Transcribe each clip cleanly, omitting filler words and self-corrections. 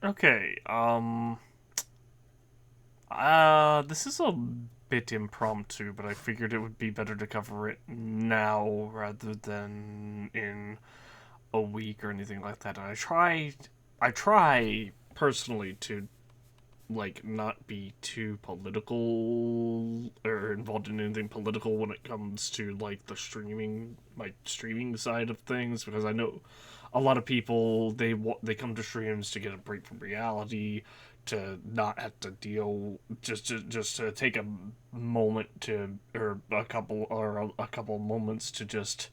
Okay, this is a bit impromptu, but I figured it would be better to cover it now rather than in a week or anything like that. I try personally to not be too political or involved in anything political when it comes to like the streaming side of things, because I know a lot of people they come to streams to get a break from reality, to not have to deal, just to take a moment to, or a couple moments to just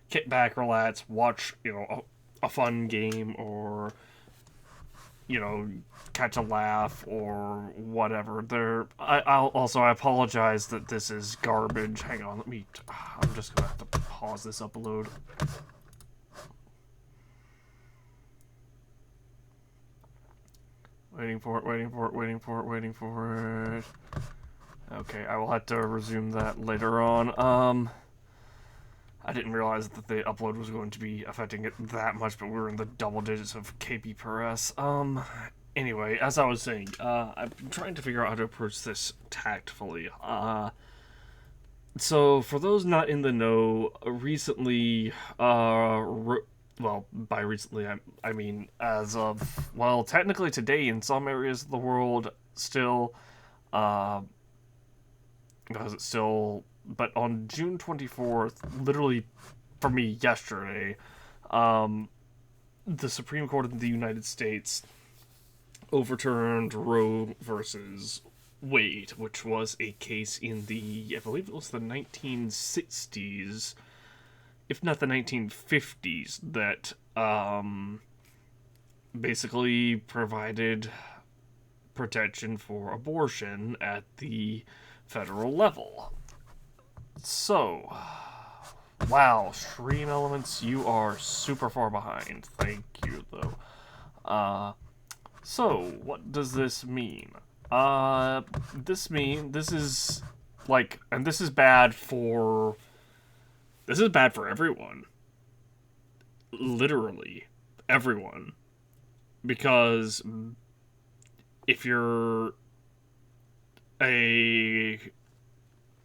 kick back, relax, watch a fun game, or you know, catch a laugh or whatever. I apologize that this is garbage. Hang on, let me. I'm just gonna have to pause this upload. Waiting for it. Waiting for it. Waiting for it. Waiting for it. Okay, I will have to resume that later on. I didn't realize that the upload was going to be affecting it that much, but we were in the double digits of kb per s. Anyway, as I was saying, I've been trying to figure out how to approach this tactfully. So for those not in the know, recently, well, by recently, I mean as of, well, technically today in some areas of the world, still, uh, because it's still, but on June 24th, literally for me yesterday, um, the Supreme Court of the United States overturned Roe versus Wade, which was a case in the, I believe it was the 1960s, if not the 1950s, that basically provided protection for abortion at the federal level. So, wow, Stream Elements, you are super far behind. Thank you, though. So, what does this mean? This is and this is bad for everyone. Literally, everyone. Because if you're a,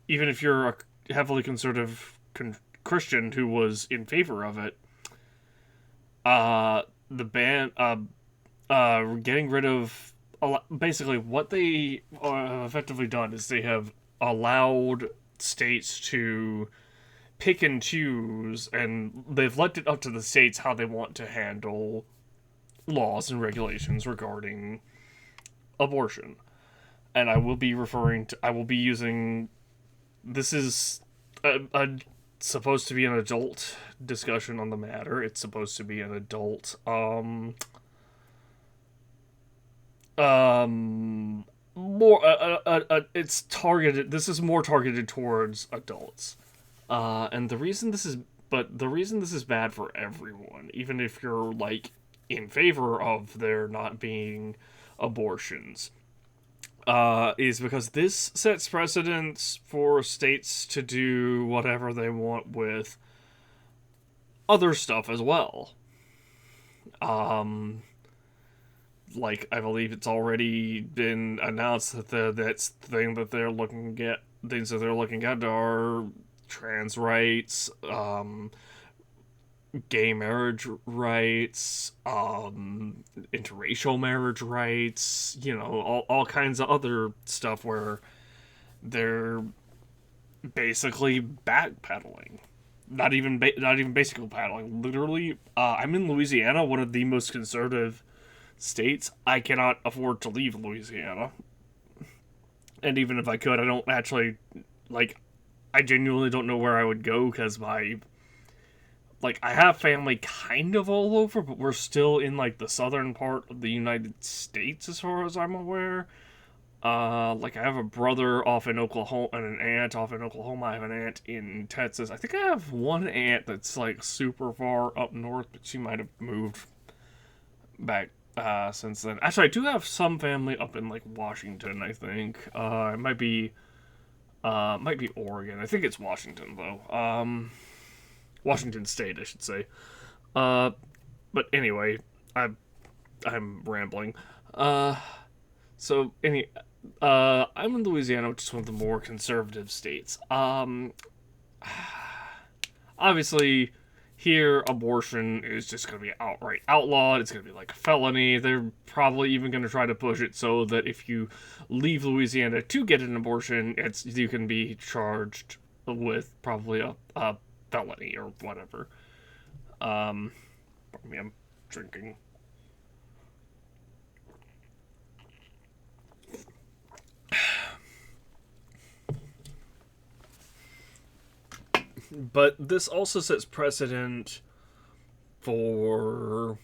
even if you're a heavily conservative Christian who was in favor of it, the ban, getting rid of, basically what they have effectively done is they have allowed states to pick and choose, and they've left it up to the states how they want to handle laws and regulations regarding abortion. And I will be using, this is a supposed to be an adult discussion on the matter. It's supposed to be an adult, more it's targeted, this is more targeted towards adults, and the reason this is bad for everyone, even if you're in favor of there not being abortions, is because this sets precedents for states to do whatever they want with other stuff as well. um I believe it's already been announced that that's the thing that they're looking at. Things that they're looking at are trans rights, gay marriage rights, interracial marriage rights. All kinds of other stuff where they're basically backpedaling. Not even basically paddling. Literally, I'm in Louisiana, one of the most conservative states. I cannot afford to leave Louisiana. And even if I could, I don't actually, I genuinely don't know where I would go, because I have family kind of all over, but we're still in, the southern part of the United States, as far as I'm aware. I have a brother off in Oklahoma and an aunt off in Oklahoma. I have an aunt in Texas. I think I have one aunt that's, super far up north, but she might have moved back since then. Actually, I do have some family up in Washington. I think it might be Oregon. I think it's Washington though. Washington State, I should say. But anyway, I'm rambling. Uh, so any, I'm in Louisiana, which is one of the more conservative states. Obviously, here abortion is just going to be outright outlawed. It's going to be like a felony. They're probably even going to try to push it so that if you leave Louisiana to get an abortion, you can be charged with probably a felony or whatever. Pardon me, I'm drinking. But this also sets precedent for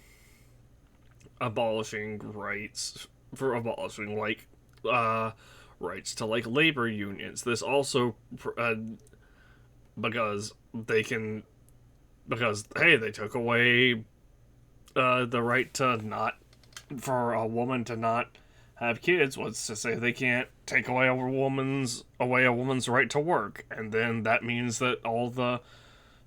abolishing rights, for abolishing uh, rights to like labor unions. This also because they can because hey, they took away the right to not for a woman to not have kids. What's to say they can't take away a woman's right to work, and then that means that all the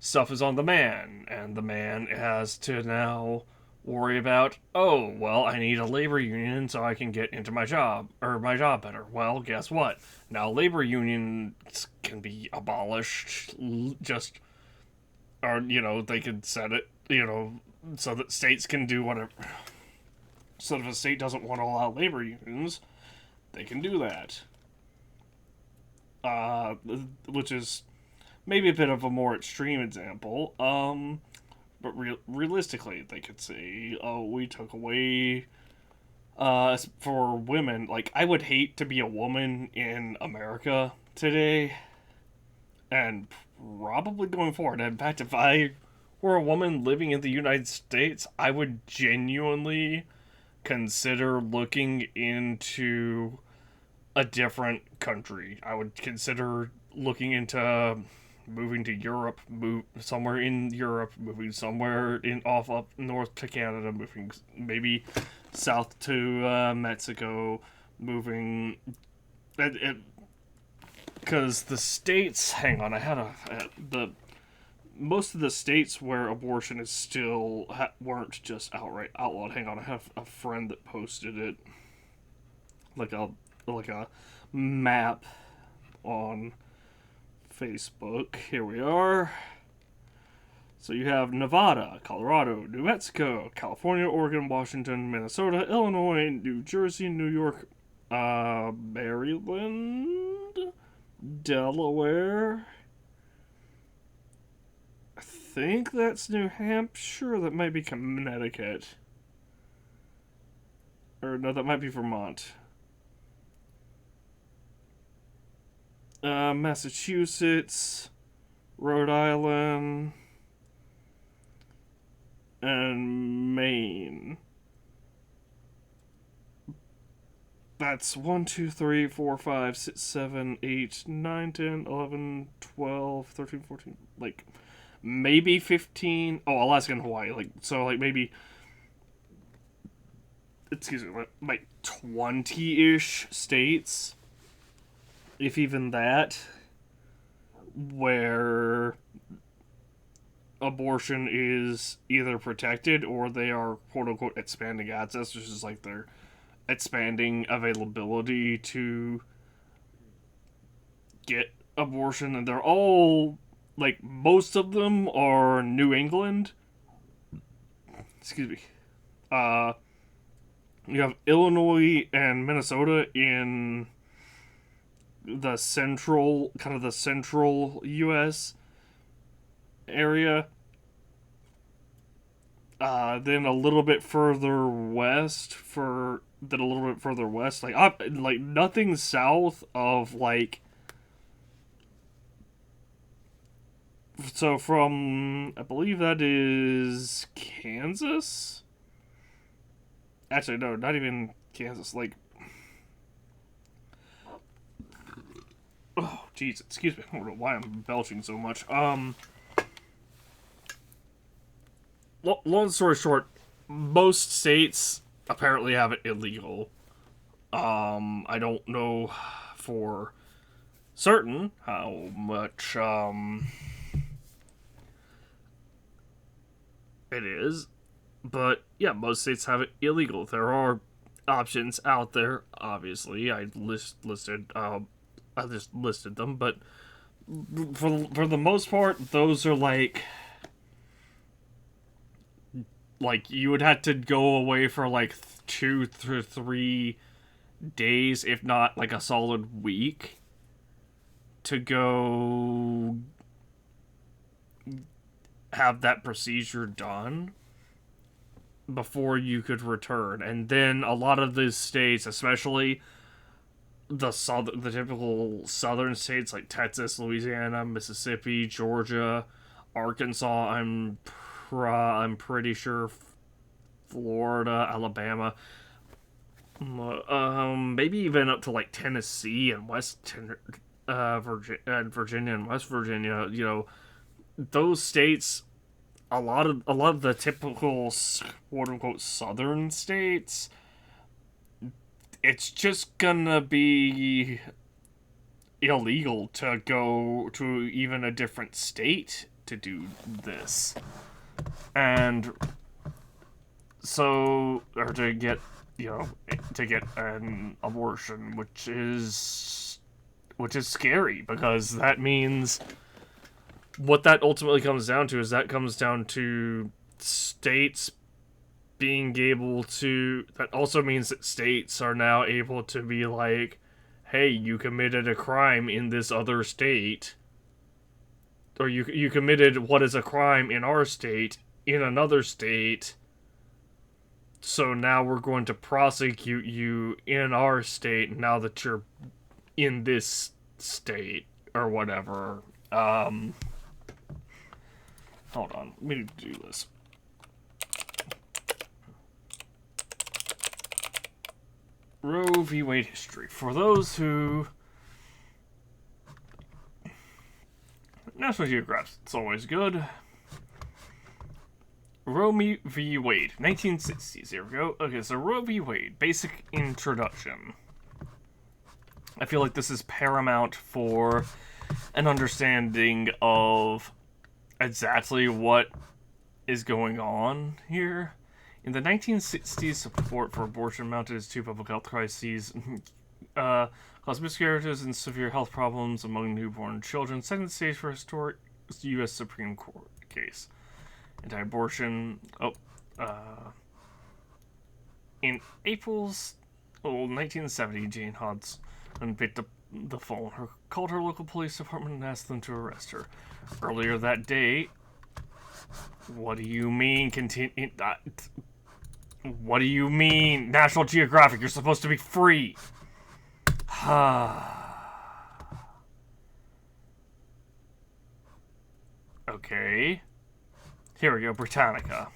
stuff is on the man, and the man has to now worry about, oh, well, I need a labor union so I can get into my job better. Well, guess what? Now labor unions can be abolished, just or they could set it, so that states can do whatever. So if a state doesn't want to allow labor unions, they can do that. Which is maybe a bit of a more extreme example. But realistically, they could say, "Oh, we took away for women." Like, I would hate to be a woman in America today, and probably going forward. In fact, if I were a woman living in the United States, I would genuinely consider looking into a different country. I would consider looking into moving to Europe, move somewhere in Europe, moving somewhere in off up north to Canada, moving maybe south to Mexico, moving because the states. Hang on, I had the most of the states where abortion is still weren't just outright outlawed. Hang on, I have a friend that posted it, like a map on Facebook. Here we are. So you have Nevada, Colorado, New Mexico, California, Oregon, Washington, Minnesota, Illinois, New Jersey, New York, Maryland, Delaware. I think that's New Hampshire. That might be Connecticut. Or no, that might be Vermont. Massachusetts, Rhode Island, and Maine. That's 1, 2, 3, 4, 5, 6, 7, 8, 9, 10, 11, 12, 13, 14, like maybe 15. Oh, Alaska and Hawaii. Maybe, excuse me, like 20-ish states, if even that, where abortion is either protected or they are quote unquote expanding access, which is like they're expanding availability to get abortion, and they're all like most of them are New England. Excuse me. You have Illinois and Minnesota in the central U.S. area. Then a little bit further west like nothing south of like. So from, I believe that is Kansas. Actually, no, not even Kansas. Like, oh, jeez, excuse me. I don't know why I'm belching so much. Long story short, most states apparently have it illegal. I don't know for certain how much it is. But yeah, most states have it illegal. There are options out there. Obviously, I just listed them, but for the most part, those are like you would have to go away for like 2 to 3 days, if not like a solid week, to go have that procedure done before you could return. And then a lot of these states, especially the typical southern states like Texas, Louisiana, Mississippi, Georgia, Arkansas, I'm pretty sure Florida, Alabama, maybe even up to like Tennessee and Virginia and West Virginia. Those states, a lot of the typical quote unquote southern states, it's just gonna be illegal to go to even a different state to do this. And so, or to get, to get an abortion, which is scary, because that means what that ultimately comes down to is that comes down to states being able to. That also means that states are now able to be like, hey, you committed a crime in this other state, or you committed what is a crime in our state in another state, so now we're going to prosecute you in our state now that you're in this state or whatever. Hold on, let me do this. Roe v. Wade history. For those who... National Geographic, it's always good. Roe v. Wade, 1960s. Here we go. Okay, so Roe v. Wade, basic introduction. I feel like this is paramount for an understanding of exactly what is going on here. In the 1960s, support for abortion mounted as two public health crises caused miscarriages and severe health problems among newborn children, setting the stage for a historic U.S. Supreme Court case. Anti-abortion. In April's 1970, Jane Hodson picked up the phone, called her local police department, and asked them to arrest her. Earlier that day, what do you mean? What do you mean? National Geographic, you're supposed to be free. Okay. Here we go, Britannica.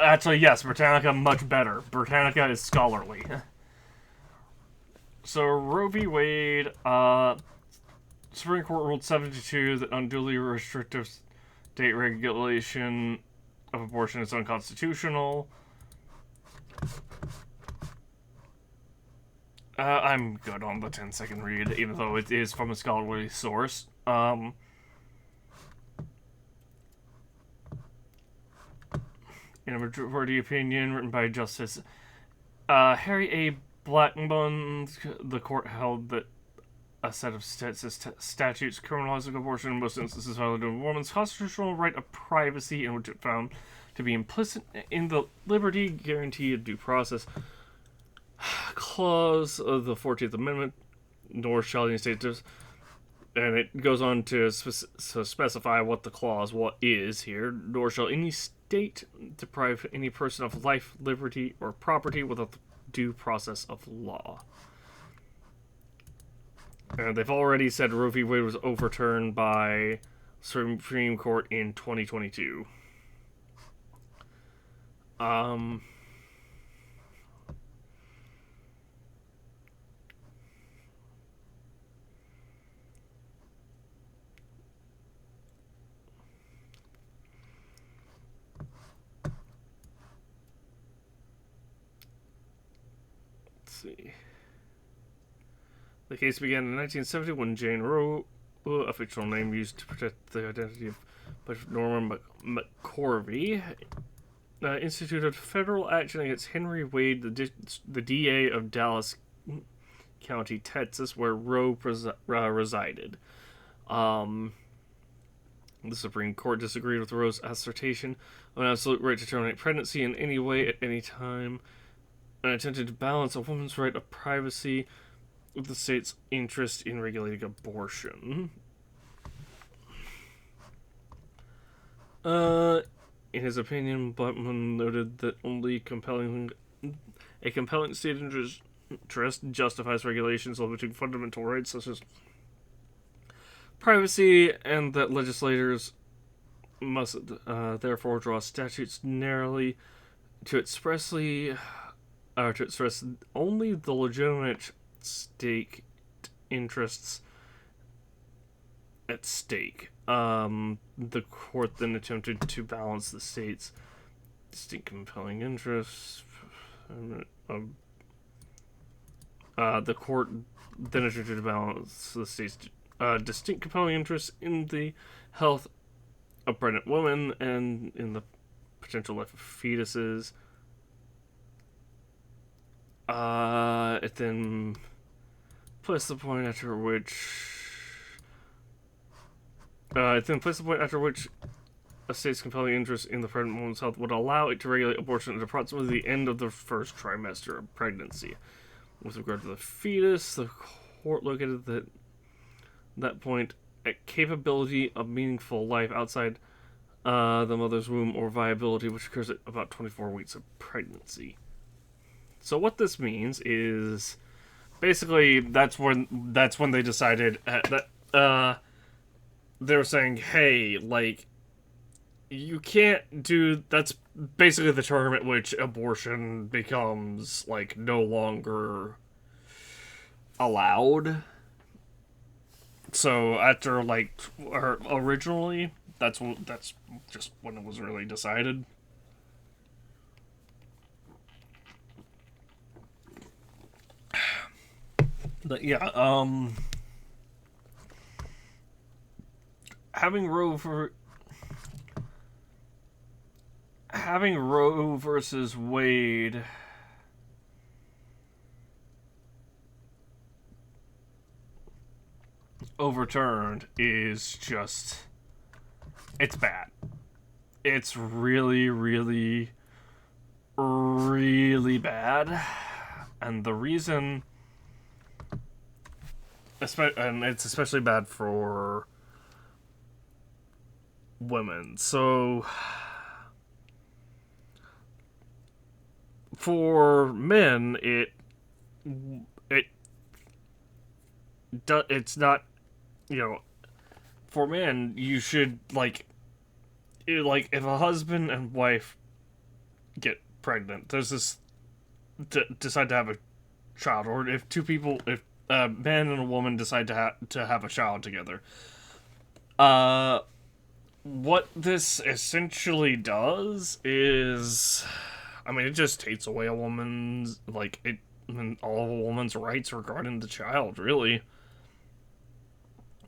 Actually, yes, Britannica much better. Britannica is scholarly. So, Roe v. Wade, Supreme Court ruled 72 that unduly restrictive state regulation of abortion is unconstitutional. I'm good on the 10-second read, even though it is from a scholarly source. In a majority opinion written by Justice Harry A. Blackmun, the court held that a set of statutes criminalizing abortion in most instances violated a woman's constitutional right of privacy, in which it found to be implicit in the liberty guaranteed due process clause of the 14th Amendment, nor shall any state and it goes on to specify what the clause is here, nor shall any state deprive any person of life, liberty, or property without the due process of law. And they've already said Roe v. Wade was overturned by Supreme Court in 2022. Let's see. The case began in 1970 when Jane Roe a fictional name used to protect the identity of Norman McCorvey, instituted federal action against Henry Wade, the DA of Dallas County, Texas, where Roe resided. The Supreme Court disagreed with Roe's assertion of an absolute right to terminate pregnancy in any way at any time, and attempted to balance a woman's right of privacy with the state's interest in regulating abortion. In his opinion, Blackmun noted that only a compelling state interest justifies regulations limiting fundamental rights such as privacy, and that legislators must therefore draw statutes narrowly to express only the legitimate state interests at stake. The court then attempted to balance the state's distinct compelling interests. The court then attempted to balance the state's distinct compelling interests in the health of pregnant women and in the potential life of fetuses. It then placed the point after which a state's compelling interest in the pregnant woman's health would allow it to regulate abortion at approximately the end of the first trimester of pregnancy. With regard to the fetus, the court located that point at capability of meaningful life outside the mother's womb, or viability, which occurs at about 24 weeks of pregnancy. So what this means is basically that's when they decided that they were saying, hey, like, you can't do... That's basically the term at which abortion becomes, like, no longer allowed. So after, like, originally, that's just when it was really decided. But yeah, having Roe versus Wade overturned is just, it's bad. It's really, really, really bad. And the reason, and it's especially bad for women. So for men, it's not, for men, you should, if a husband and wife get pregnant, there's this decide to have a child, or if two people, if a man and a woman decide to have a child together, what this essentially does is, it just takes away a woman's, all of a woman's rights regarding the child, really.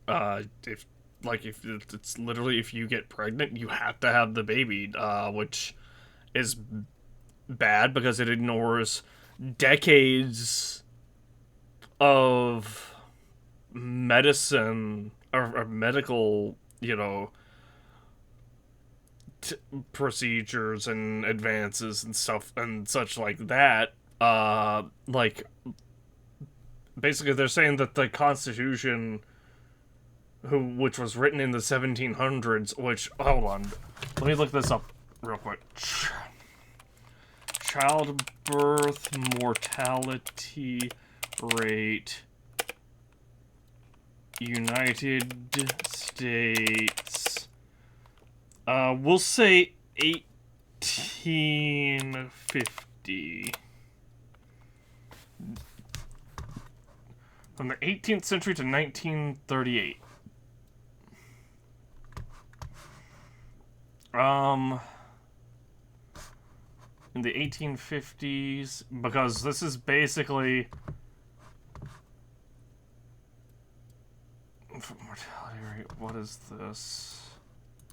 If it's literally, if you get pregnant, you have to have the baby, which is bad because it ignores decades of medicine or medical, procedures and advances and stuff and such like that. Basically they're saying that the Constitution, which was written in the 1700s, which, hold on, let me look this up real quick. Childbirth mortality rate, United States. We'll say 1850. From the 18th century to 1938. In the 1850s, because this is basically Mortality rate. What is this?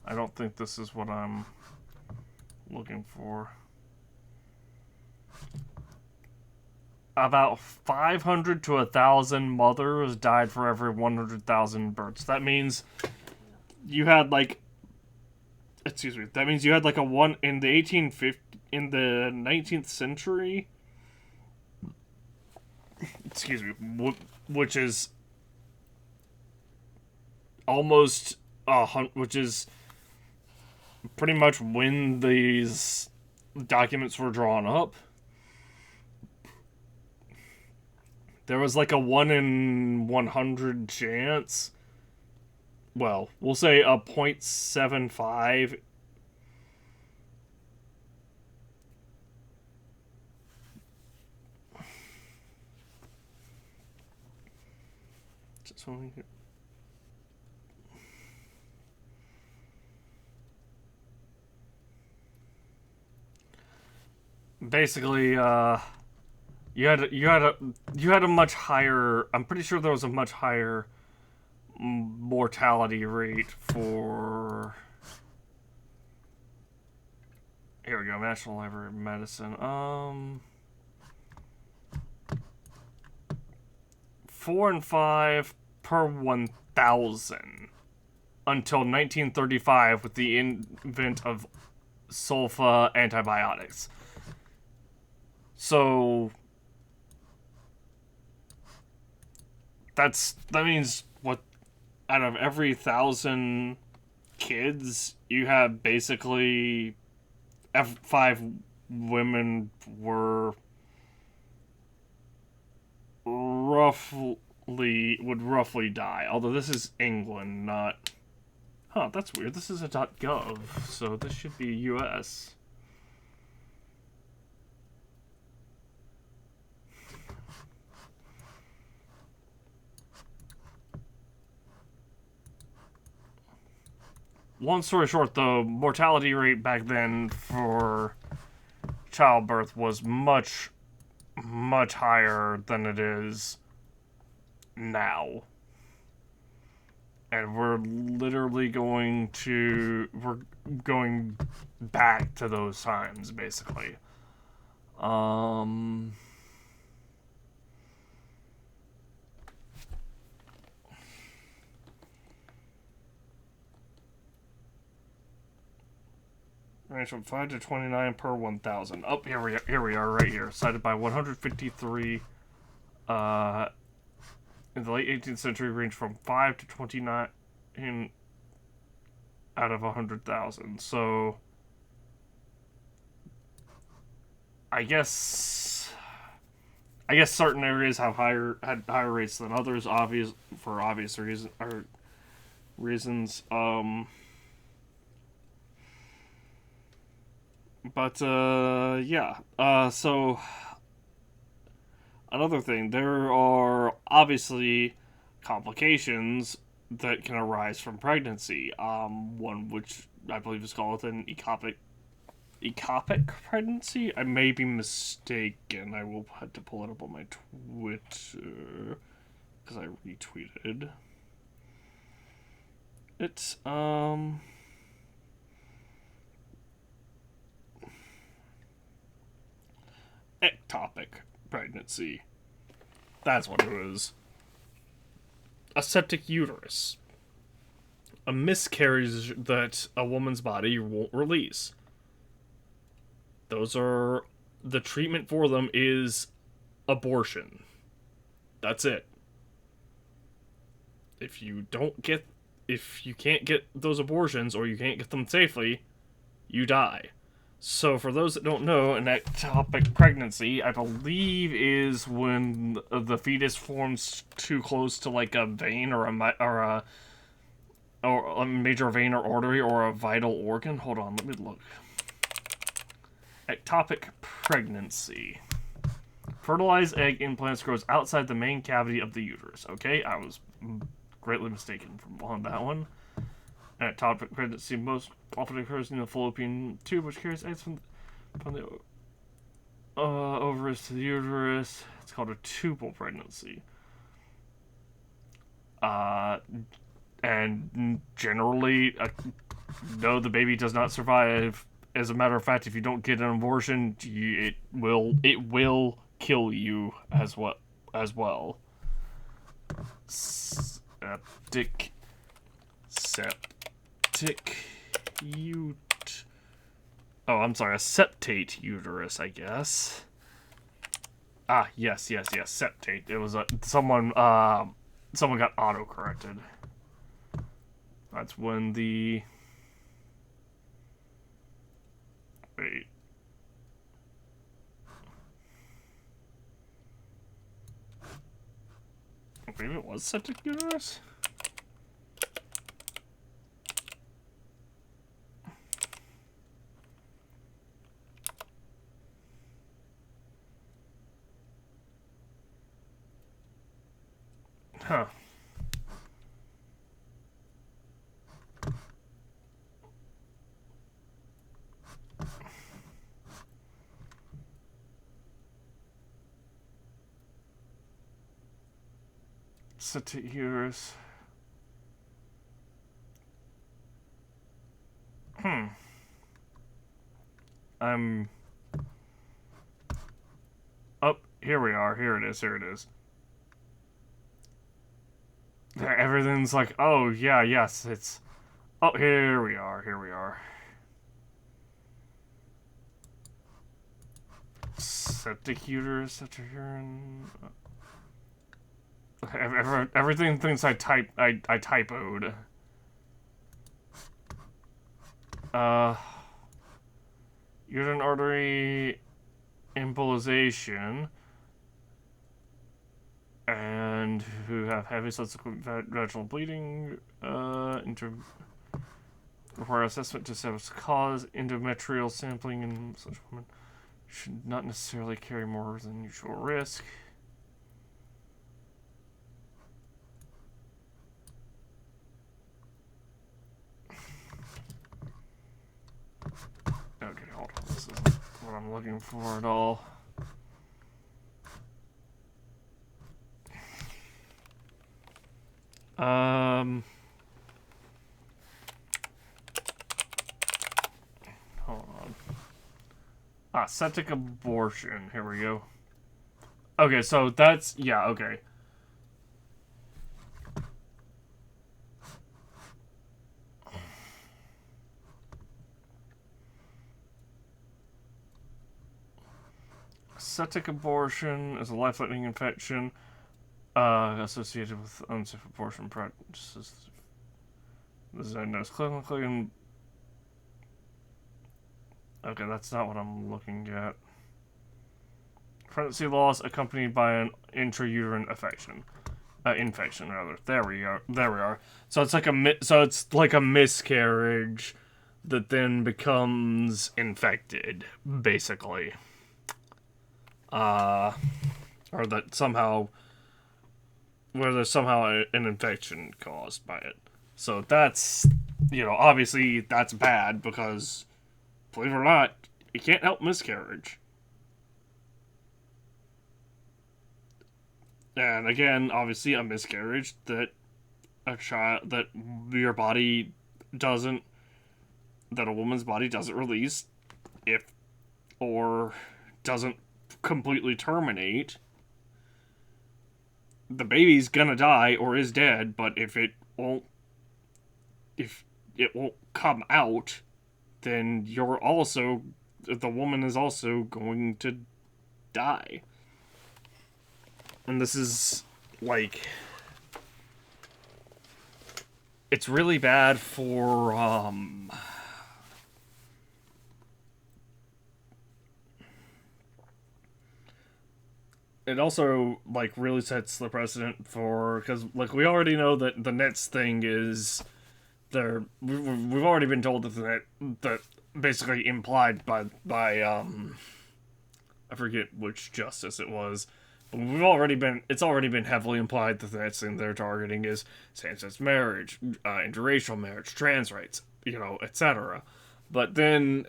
I don't think this is what I'm looking for. About 500 to 1,000 mothers died for every 100,000 births. That means you had like, excuse me. That means you had like a one in the 19th century. Excuse me, which is almost which is pretty much when these documents were drawn up. There was like a 1 in 100 chance. Well, we'll say a 0.75. Just want to. Basically, you had a much higher. I'm pretty sure there was a much higher mortality rate for. Here we go, National Library of Medicine. 4 and 5 per 1,000 until 1935 with the invent of sulfa antibiotics. So that means what, out of every 1,000 kids, you have basically 5 women were would roughly die. Although this is England, not. Huh, that's weird. This is a .gov, so this should be US. Long story short, the mortality rate back then for childbirth was much, much higher than it is now. And we're going back to those times, basically. Range from 5 to 29 per 1,000. Oh, here we are, right here. Cited by 153. In the late 18th century, range from 5 to 29 out of 100,000. So, I guess certain areas had higher rates than others, for obvious reasons. But, yeah. So, another thing, there are obviously complications that can arise from pregnancy. One which I believe is called an ectopic pregnancy? I may be mistaken. I will have to pull it up on my Twitter, because I retweeted. It's, ectopic pregnancy. That's what it is. A septic uterus. A miscarriage that a woman's body won't release. The treatment for them is abortion. That's it. If you can't get those abortions, or you can't get them safely, you die. So, for those that don't know, an ectopic pregnancy, I believe, is when the fetus forms too close to like a vein or a major vein or artery or a vital organ. Hold on, let me look. Ectopic pregnancy. Fertilized egg implants grows outside the main cavity of the uterus. Okay, I was greatly mistaken on that one. Ectopic pregnancy most often occurs in the fallopian tube, which carries eggs from the ovaries to the uterus. It's called a tubal pregnancy. Uh, and generally, no, the baby does not survive. As a matter of fact, if you don't get an abortion, it will kill you as well. Septic septic Oh, I'm sorry, a septate uterus, I guess. Ah, yes, septate. It was someone got auto corrected. That's when the wait. Maybe it was septic uterus? Huh. Septic uterus. I'm... Oh, here we are. Here it is. Here it is. Everything's like, oh, yeah, yes, it's... Oh, here we are. Here we are. Septic uterus, septic urine... Everything thinks I typoed. Uterine artery embolization, and who have heavy subsequent vaginal bleeding, require assessment to establish cause. Endometrial sampling in such women should not necessarily carry more than usual risk. Okay, hold on. This isn't what I'm looking for at all. Hold on. Septic abortion. Here we go. Okay, so that's... Yeah, okay. Septic abortion is a life-threatening infection associated with unsafe abortion practices. This is diagnosed clinically and... Okay, that's not what I'm looking at. Pregnancy loss accompanied by an intrauterine infection. Infection, rather. There we are. There we are. So it's like a miscarriage that then becomes infected, basically. Or that somehow, where there's somehow an infection caused by it. So that's, obviously that's bad because, believe it or not, you can't help miscarriage. And again, obviously a miscarriage that that your body doesn't, that a woman's body doesn't release or doesn't completely terminate, the baby's gonna die or is dead. But if it won't come out, then the woman is also going to die. And this is like, it's really bad for it also like really sets the precedent for, because like we already know that the next thing is we've already been told that basically implied by I forget which justice it was, but it's already been heavily implied that the next thing they're targeting is same-sex marriage, interracial marriage, trans rights, etc. But then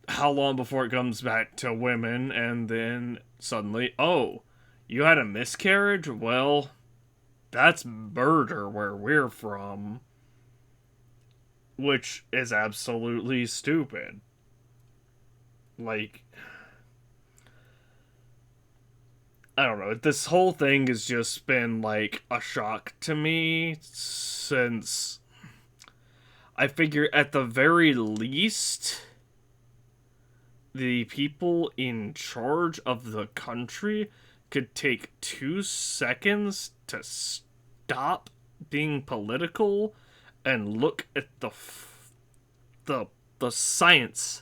how long before it comes back to women, and then suddenly, oh, you had a miscarriage? Well, That's murder where we're from, which is absolutely stupid. Like, I don't know. This whole thing has just been like a shock to me since I figure at the very least the people in charge of the country could take 2 seconds to stop being political and look at the the science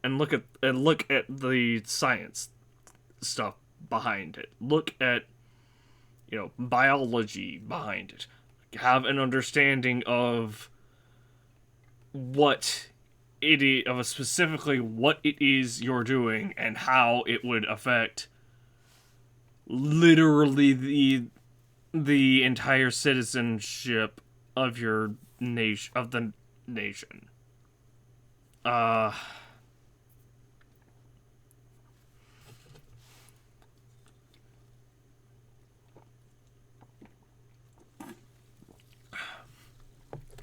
and look at the science stuff behind it. Look at biology behind it. Have an understanding of what it is, of specifically what it is you're doing and how it would affect literally the entire citizenship of your nation of the nation. Uh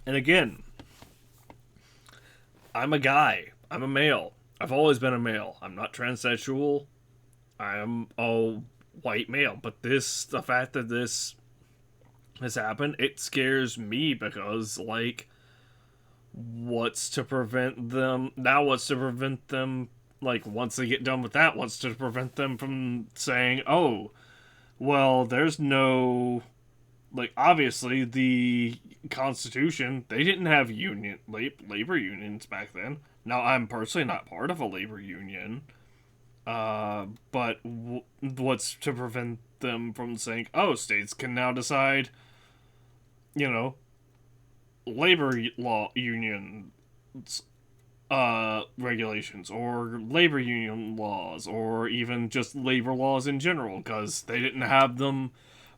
and again, I'm a guy. I'm a male. I've always been a male. I'm not transsexual. I'm a white male. But the fact that this has happened, it scares me because, like, what's to prevent them? Now, what's to prevent them? Like, once they get done with that, what's to prevent them from saying, oh, well, there's no. Like, obviously, the Constitution, they didn't have labor unions back then. Now, I'm personally not part of a labor union, but what's to prevent them from saying, oh, states can now decide, you know, labor law union regulations or labor union laws or even just labor laws in general because they didn't have them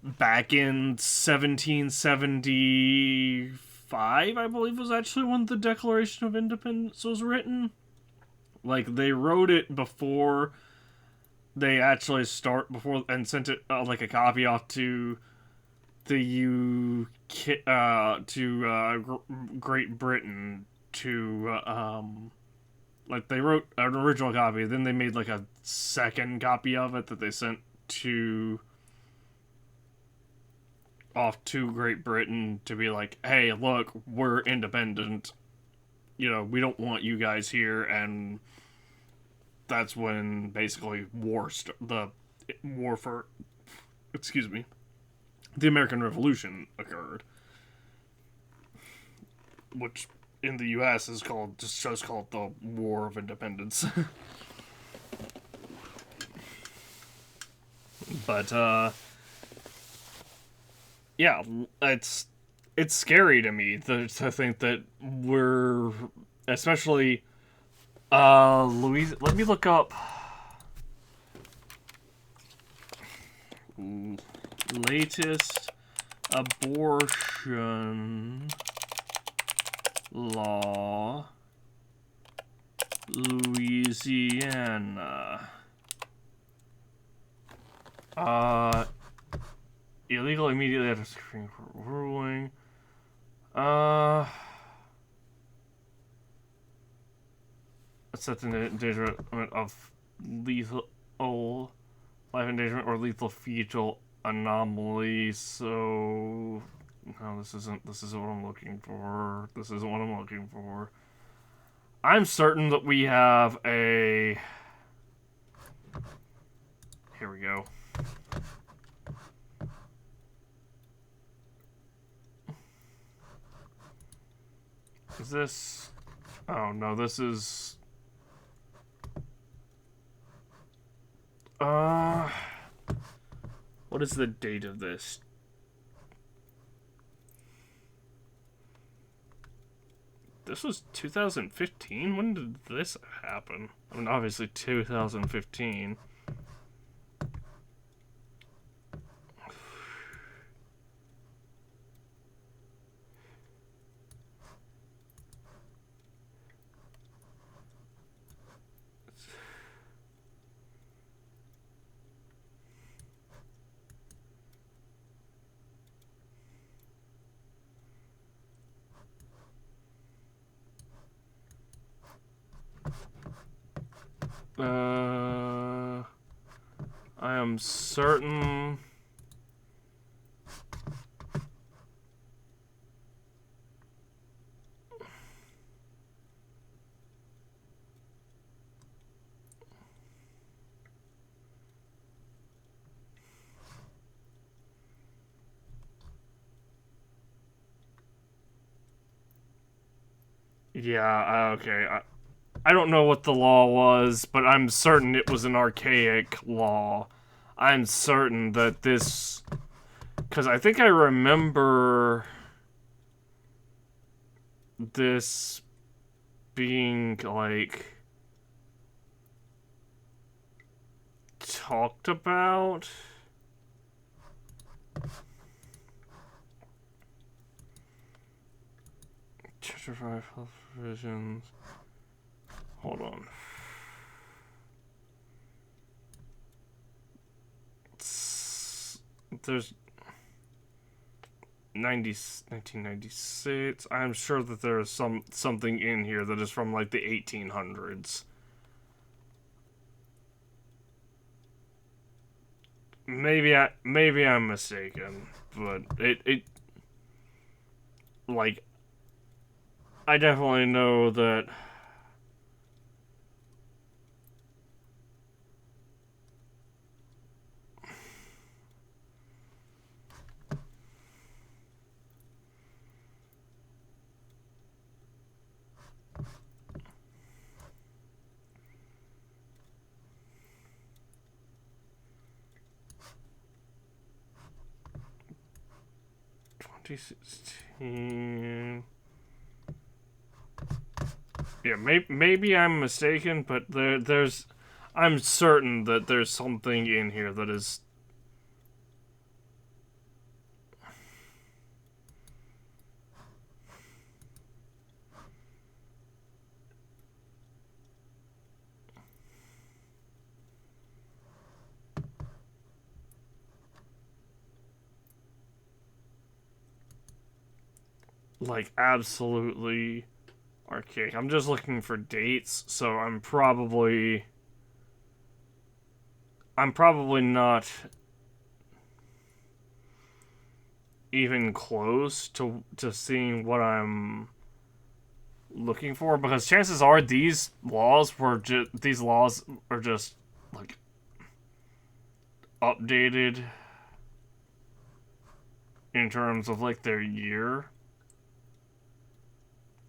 back in 1775, I believe, was actually when the Declaration of Independence was written. Like, they wrote it before they actually before and sent it like a copy off to the UK, to Great Britain to like they wrote an original copy, then they made like a second copy of it that they sent to off to Great Britain to be like, hey, look, we're independent. We don't want you guys here, and that's when basically the war for, excuse me, the American Revolution occurred, which in the U.S. is just called the War of Independence. But yeah, it's scary to me to think that we're, especially Louise. Let me look up latest abortion law, Louisiana. Illegal immediately after Supreme Court ruling. Set the endangerment of lethal life endangerment or lethal fetal anomaly. So, no, this isn't what I'm looking for. This isn't what I'm looking for. I'm certain that we have a. Here we go. Is this? Oh no, this is. What is the date of this? This was 2015? When did this happen? I mean, obviously 2015. I am certain. Yeah, okay. I don't know what the law was, but I'm certain it was an archaic law. I'm certain that this. Because I think I remember this being, like, talked about. Chapter 5 health provisions. Hold on. There's 1996. I'm sure that there is something in here that is from like the 1800s. Maybe I'm mistaken, but it like I definitely know that. "2016." Yeah, maybe I'm mistaken, but there's. I'm certain that there's something in here that is. Like, absolutely archaic. I'm just looking for dates, so I'm probably not even close to seeing what I'm looking for, because chances are these laws are just like updated in terms of like their year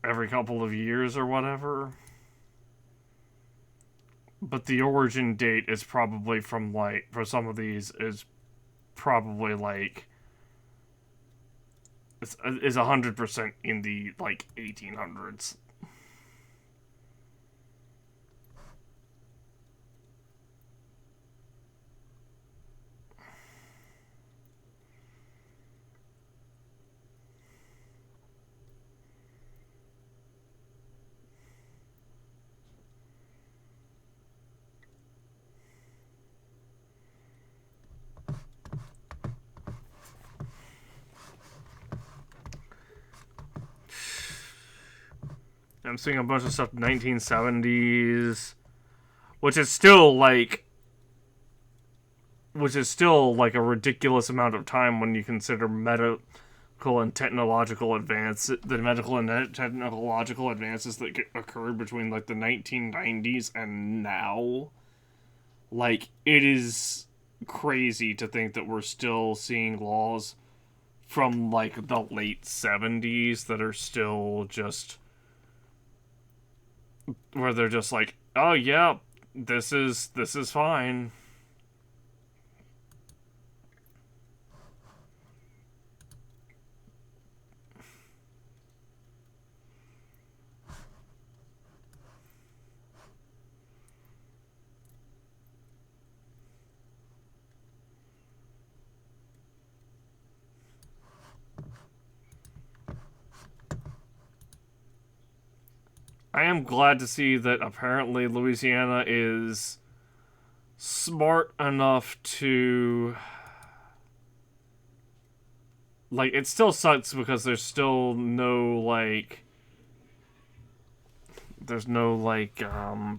every couple of years or whatever. But the origin date is probably from, like, for some of these is probably like is 100% in the like 1800s. I'm seeing a bunch of stuff 1970s, which is still like a ridiculous amount of time when you consider and technological technological advances that occurred between like the 1990s and now. Like, it is crazy to think that we're still seeing laws from like the late 70s that are still just where they're just like, oh yeah, this is fine. I am glad to see that apparently Louisiana is smart enough to, like, it still sucks because there's still no, like, there's no like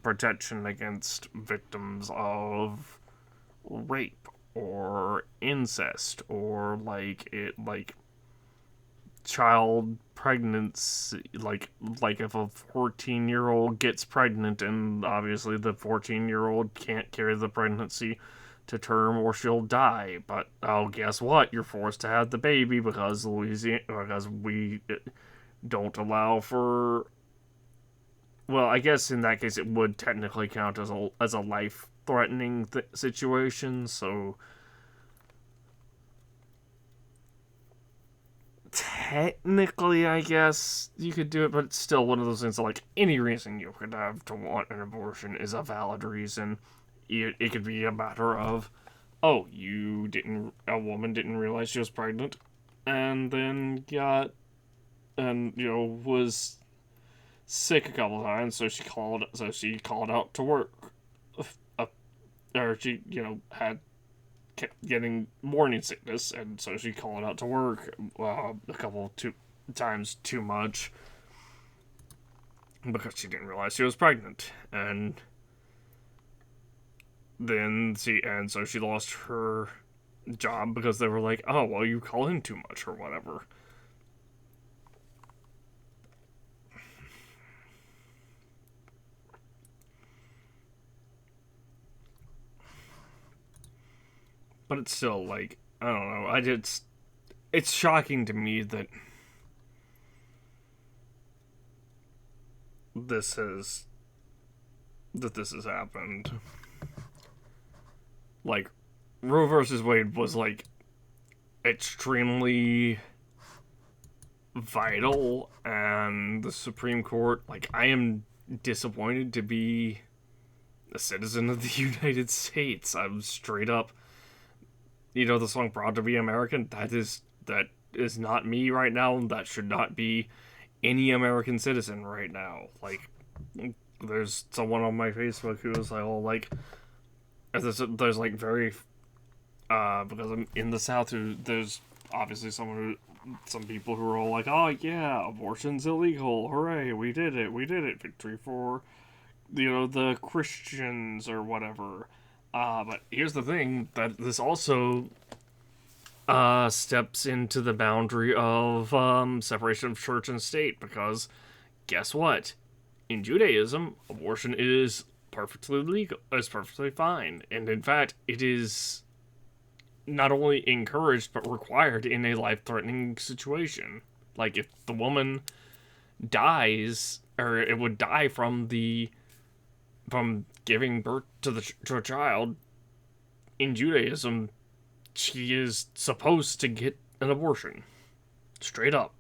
protection against victims of rape or incest or like child pregnancy, like if a 14-year-old gets pregnant and obviously the 14-year-old can't carry the pregnancy to term or she'll die, but oh, guess what, you're forced to have the baby because Louisiana, because we don't allow for, well, I guess in that case it would technically count as a life threatening situation. So technically, I guess you could do it, but it's still one of those things that, like, any reason you could have to want an abortion is a valid reason. It could be a matter of, oh, a woman didn't realize she was pregnant, and then was sick a couple times, so she called out to work, uh, or she, had kept getting morning sickness, and so she called out to work a couple two times too much because she didn't realize she was pregnant, and so she lost her job because they were like, oh, well, you call in too much or whatever. But it's still like, I don't know. It's shocking to me that this has this has happened. Like, Roe versus Wade was like extremely vital, and the Supreme Court, like, I am disappointed to be a citizen of the United States. I'm straight up, the song "Proud to Be American." That is not me right now. That should not be any American citizen right now. Like, there's someone on my Facebook who was like, "Oh, like, there's like very because I'm in the South, who there's obviously some people who are all like, oh yeah, abortion's illegal, hooray, we did it, victory for the Christians or whatever." But here's the thing, that this also steps into the boundary of separation of church and state, because guess what? In Judaism, abortion is perfectly legal, is perfectly fine, and in fact, it is not only encouraged but required in a life-threatening situation. Like, if the woman dies, or it would die from giving birth to a child, in Judaism, she is supposed to get an abortion. Straight up.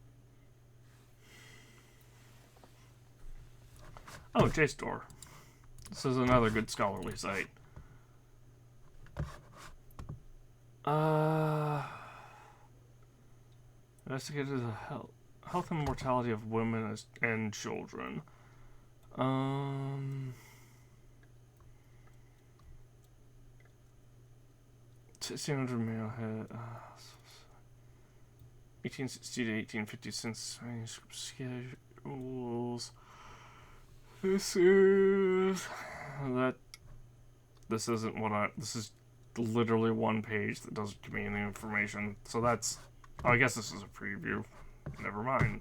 Oh, JSTOR. This is another good scholarly site. Investigated the health and mortality of women and children. 1600 male head. 1860 to 1850 census manuscript schedules. This isn't what this is literally one page that doesn't give me any information. So that's, I guess this is a preview. Never mind.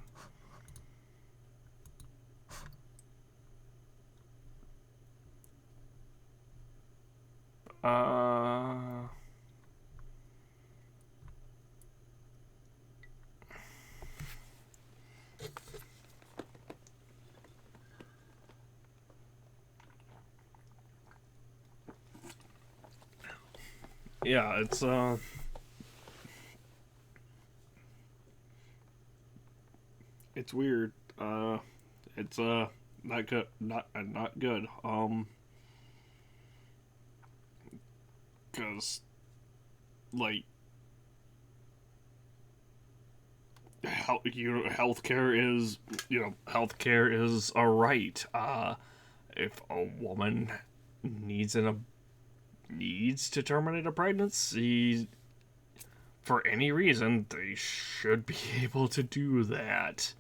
Yeah, it's weird. It's not good. Not good. Because, like, healthcare is a right. If a woman needs to terminate a pregnancy for any reason, they should be able to do that.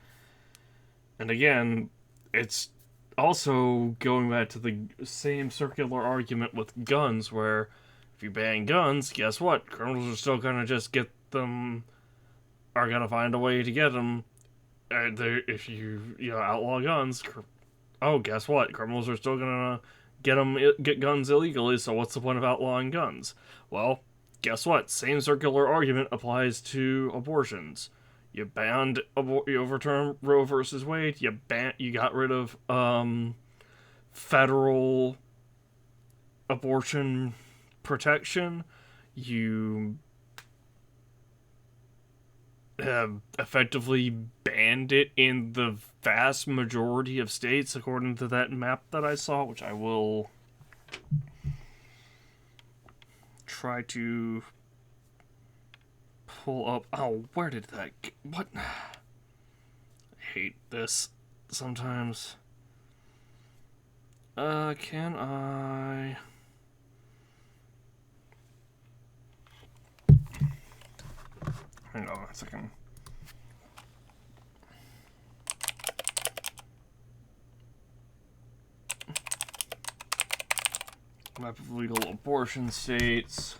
And again, it's also going back to the same circular argument with guns, where if you ban guns, guess what? Criminals are still gonna just get them, are gonna find a way to get them. And if you outlaw guns, oh, guess what? Criminals are still gonna get guns illegally. So what's the point of outlawing guns? Well, guess what? Same circular argument applies to abortions. You you overturned Roe versus Wade. You got rid of federal abortion protection. You have effectively banned it in the vast majority of states, according to that map that I saw, which I will try to pull up. Oh, where did that... What? I hate this sometimes. Can I... Hang on a second. Map of legal abortion states.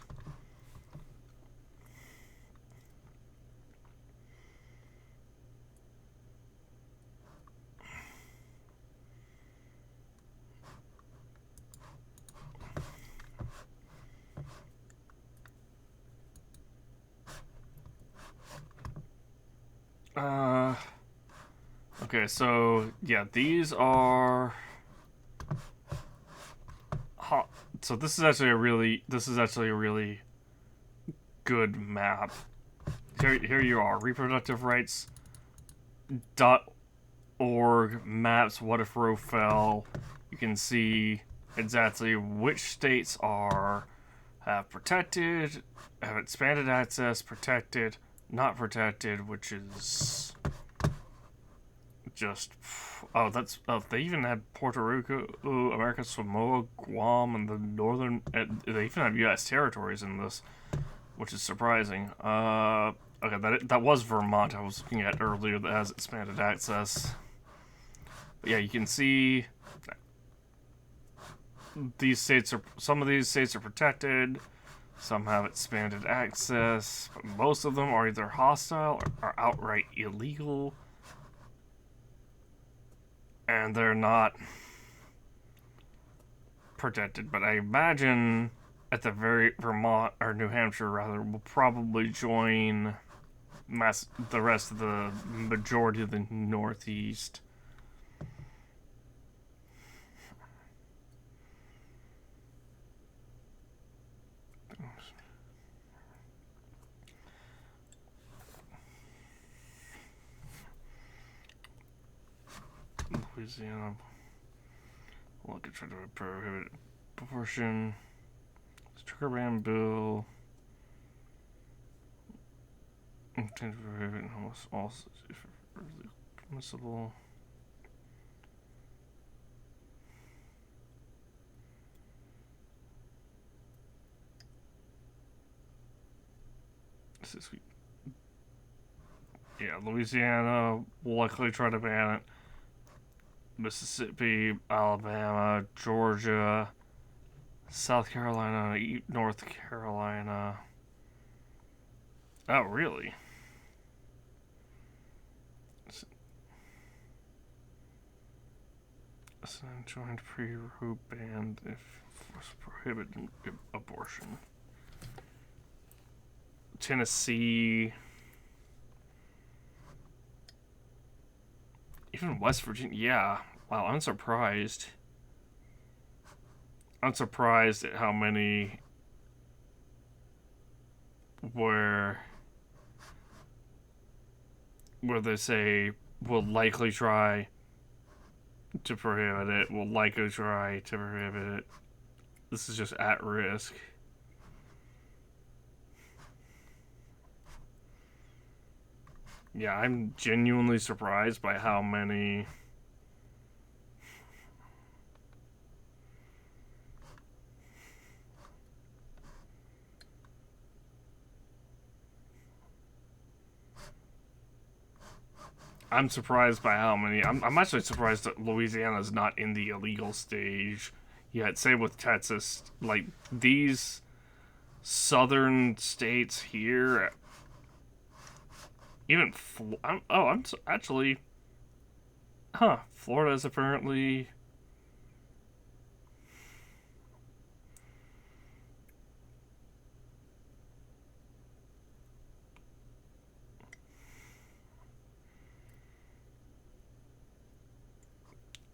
Okay, so yeah, these are hot. So this is actually a really good map. Here you are, reproductive rights .org maps. What if Roe fell? You can see exactly which states have protected, have expanded access, protected, not protected, which is just... they even had Puerto Rico, American Samoa, Guam, and the northern... they even have U.S. territories in this, which is surprising. Okay, that was Vermont I was looking at earlier that has expanded access. But yeah, you can see some of these states are protected, some have expanded access, but most of them are either hostile or outright illegal. And they're not protected, but I imagine at the Vermont, or New Hampshire rather, will probably join the rest of the majority of the Northeast. Louisiana. Well, I could try to prohibit abortion. Trigger ban bill. Intend to prohibit almost all if really permissible. Yeah, Louisiana will likely try to ban it. Mississippi, Alabama, Georgia, South Carolina, North Carolina. Oh, really? Joined pre-Roe ban if prohibiting abortion. Tennessee, even West Virginia. Yeah, wow, I'm surprised. I'm surprised at how many where they say will likely try to prohibit it, will likely try to prohibit it. This is just at risk. Yeah, I'm genuinely surprised by how many I'm surprised by how many. I'm actually surprised that Louisiana's not in the illegal stage yet. Same with Texas. Like, these southern states here, even actually, Florida is apparently.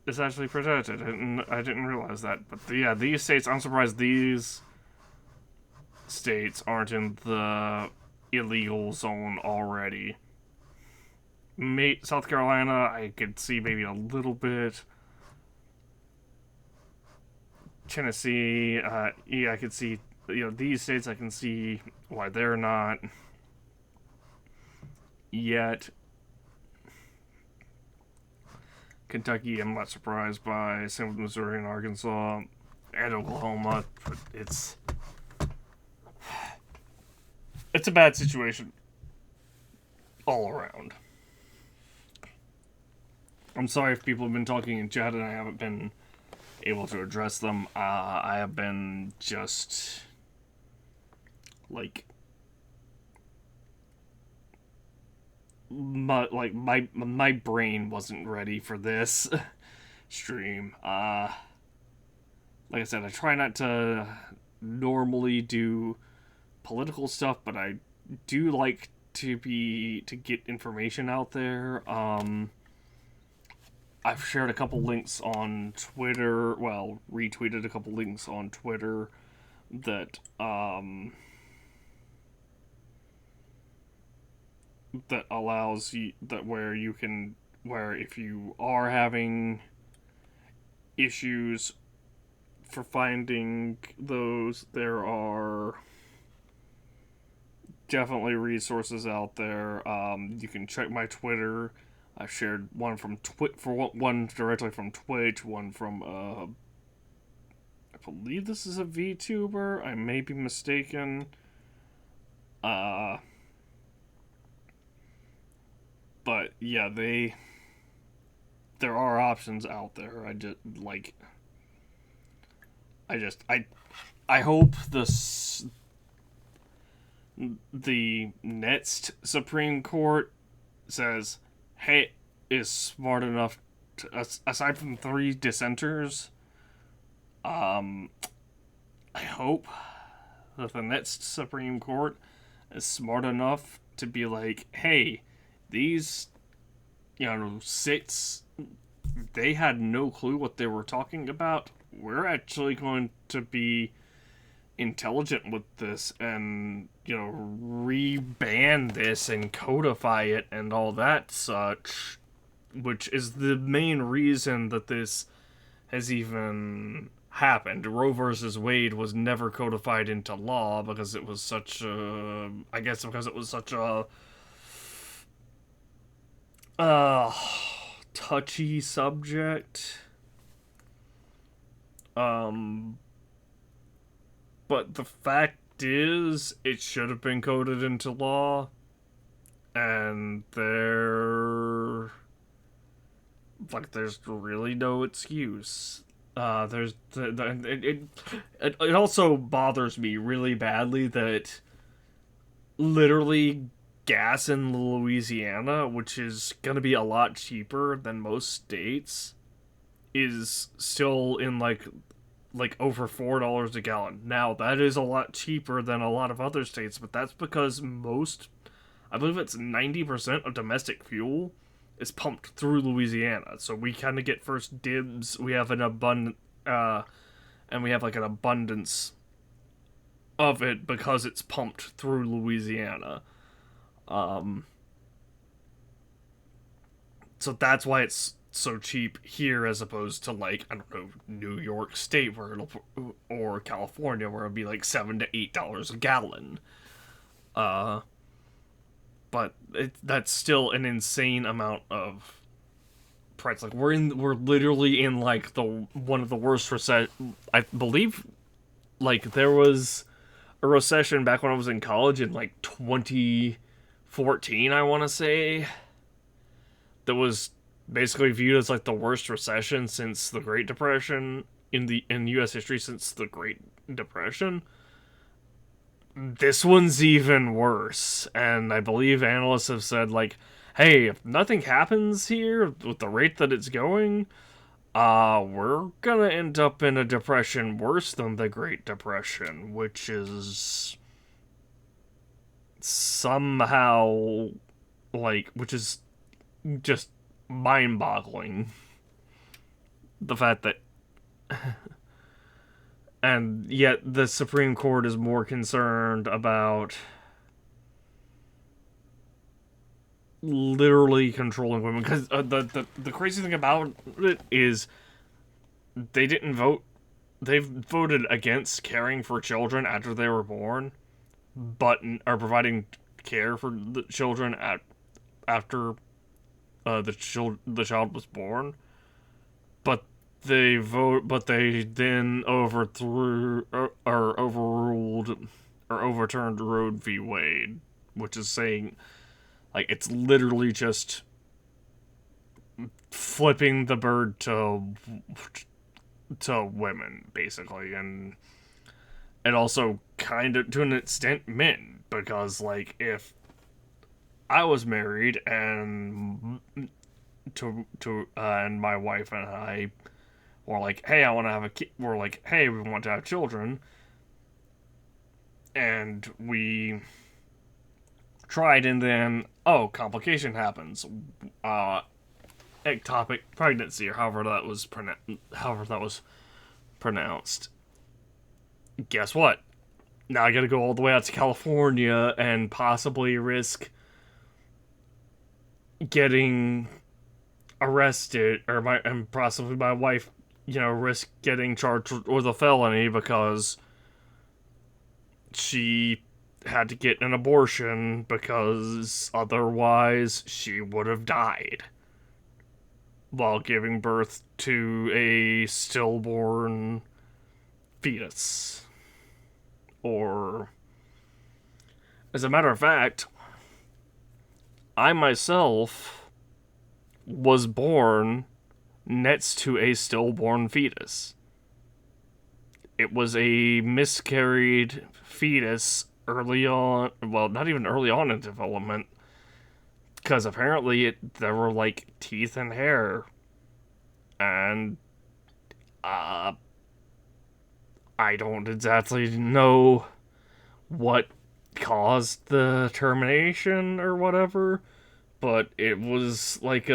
It's actually protected. I didn't realize that. But yeah, these states, I'm surprised these states aren't in the illegal zone already. South Carolina, I could see maybe a little bit. Tennessee, yeah, I could see. These states, I can see why they're not yet. Kentucky, I'm not surprised by. Same with Missouri and Arkansas and Oklahoma, but it's a bad situation all around. I'm sorry if people have been talking in chat and I haven't been able to address them. I have been just like my brain wasn't ready for this stream. Like I said, I try not to normally do political stuff, but I do like to get information out there. I've shared a couple links on Twitter. Well, retweeted a couple links on Twitter that that allows you where if you are having issues for finding those, there are definitely resources out there. You can check my Twitter. I've shared one from one directly from Twitch, one from I believe this is a VTuber. I may be mistaken. But yeah, there are options out there. I hope the next Supreme Court says, hey, is smart enough to, aside from 3 dissenters, I hope that the next Supreme Court is smart enough to be like, hey, these 6, they had no clue what they were talking about. We're actually going to be intelligent with this and re-ban this and codify it and all that such, which is the main reason that this has even happened. Roe Vs Wade was never codified into law because it was such a touchy subject. But the fact is, it should have been coded into law, and there's really no excuse. It also bothers me really badly that literally gas in Louisiana, which is gonna be a lot cheaper than most states, is still in like over $4 a gallon. Now, that is a lot cheaper than a lot of other states, but that's because I believe it's 90% of domestic fuel is pumped through Louisiana. So we kind of get first dibs. We have an abundance of it because it's pumped through Louisiana. So that's why it's so cheap here as opposed to New York State or California where it'll be like $7 to $8 a gallon. But that's still an insane amount of price. Like we're literally in like one of the worst recession. I believe there was a recession back when I was in college in 2014. I want to say that was basically viewed as like the worst recession since the Great Depression in U.S. history since the Great Depression. This one's even worse, and I believe analysts have said like, "Hey, if nothing happens here with the rate that it's going, we're gonna end up in a depression worse than the Great Depression, which is somehow which is just mind-boggling. The fact that, and yet the Supreme Court is more concerned about literally controlling women. Because the crazy thing about it is they didn't vote. They voted against caring for children after they were born, but are providing care for the children after the child was born. But they then overthrew or overruled or overturned Roe V Wade, which is saying like it's literally just flipping the bird to women basically, and also kind of to an extent men, because like if I was married and and my wife and I were like, hey, I want to have a kid. We're like, hey, we want to have children, and we tried, and then complication happens. Ectopic pregnancy, or however that was pronounced. Guess what? Now I got to go all the way out to California and possibly risk getting arrested, and possibly my wife, risk getting charged with a felony because she had to get an abortion because otherwise she would have died while giving birth to a stillborn fetus. Or, as a matter of fact, I myself was born next to a stillborn fetus. It was a miscarried fetus early on. Well, not even early on in development, because apparently there were like teeth and hair, and I don't exactly know what caused the termination or whatever, but it was like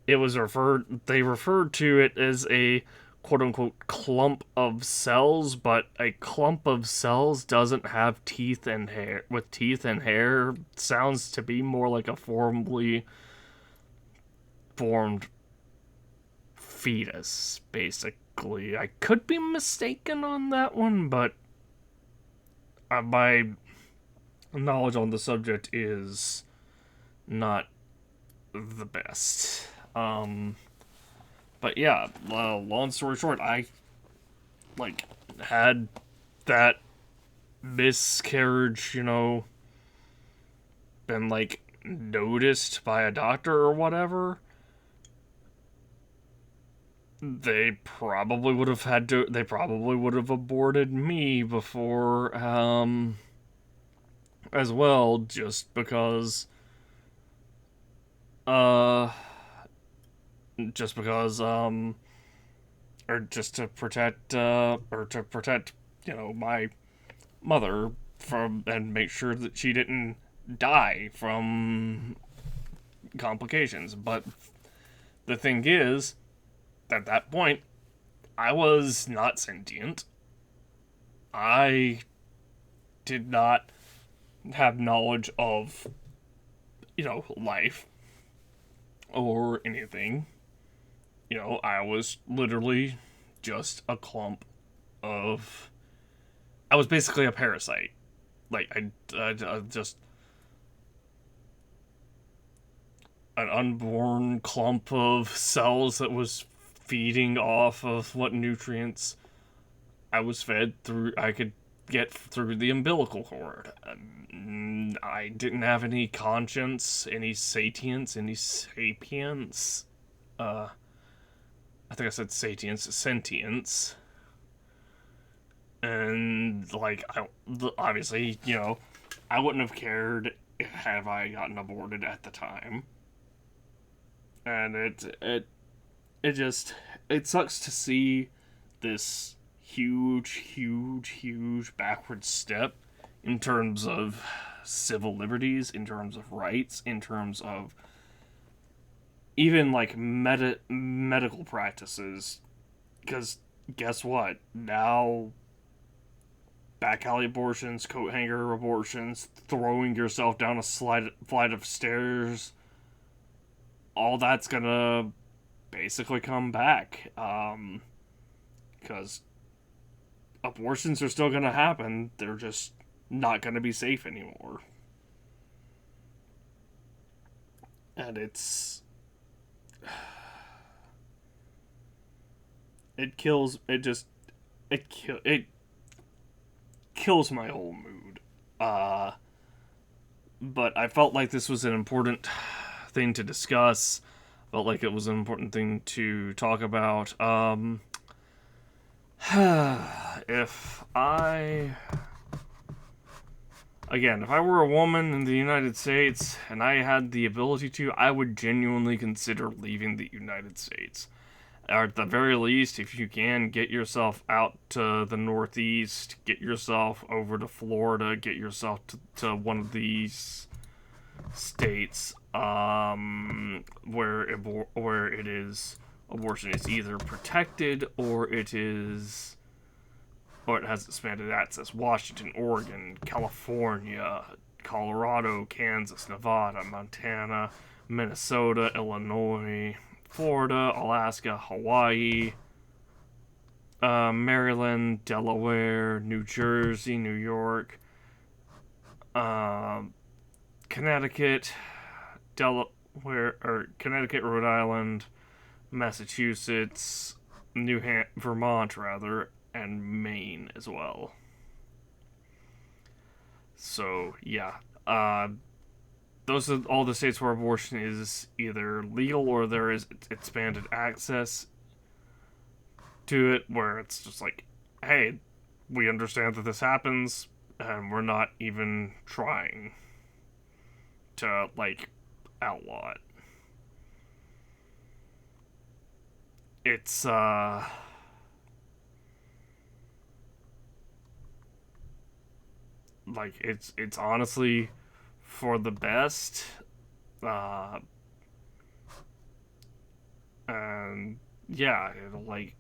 they referred to it as a quote-unquote clump of cells, but a clump of cells doesn't have teeth and hair. With teeth and hair sounds to be more like a formally formed fetus, basically. I could be mistaken on that one, but my knowledge on the subject is not the best. But yeah, long story short, I had that miscarriage, been noticed by a doctor or whatever, they probably would have aborted me before, as well, just because, or just to protect, my mother from, and make sure that she didn't die from complications. But the thing is, at that point, I was not sentient. I did not have knowledge of, life or anything. I was literally just a clump of... I was basically a parasite. I just... an unborn clump of cells that was feeding off of what nutrients I was fed through. I could get through the umbilical cord. I didn't have any conscience, any satience, any sapience. Uh, I think I said satience, sentience. And, like, obviously, I wouldn't have cared had I gotten aborted at the time. And it sucks to see this huge backward step in terms of civil liberties, in terms of rights, in terms of even like medical practices. Because guess what? Now, back alley abortions, coat hanger abortions, throwing yourself down a flight of stairs, all that's gonna basically come back. Because abortions are still gonna happen. They're just not gonna be safe anymore. And it kills it kills my whole mood. But I felt like this was an important thing to discuss. Felt like it was an important thing to talk about. If I Again, if I were a woman in the United States and I had the ability to, I would genuinely consider leaving the United States. Or at the very least, if you can, get yourself out to the Northeast, get yourself over to Florida, get yourself to one of these states where it is abortion is either protected or it has expanded access. Washington, Oregon, California, Colorado, Kansas, Nevada, Montana, Minnesota, Illinois, Florida, Alaska, Hawaii, Maryland, Delaware, New Jersey, New York, Connecticut, Connecticut, Rhode Island, Massachusetts, Vermont, and Maine as well. So, yeah. Those are all the states where abortion is either legal or there is expanded access to it, where it's just like, hey, we understand that this happens, and we're not even trying to, like, outlaw it. It's, like, it's honestly for the best. And yeah, it'll, like,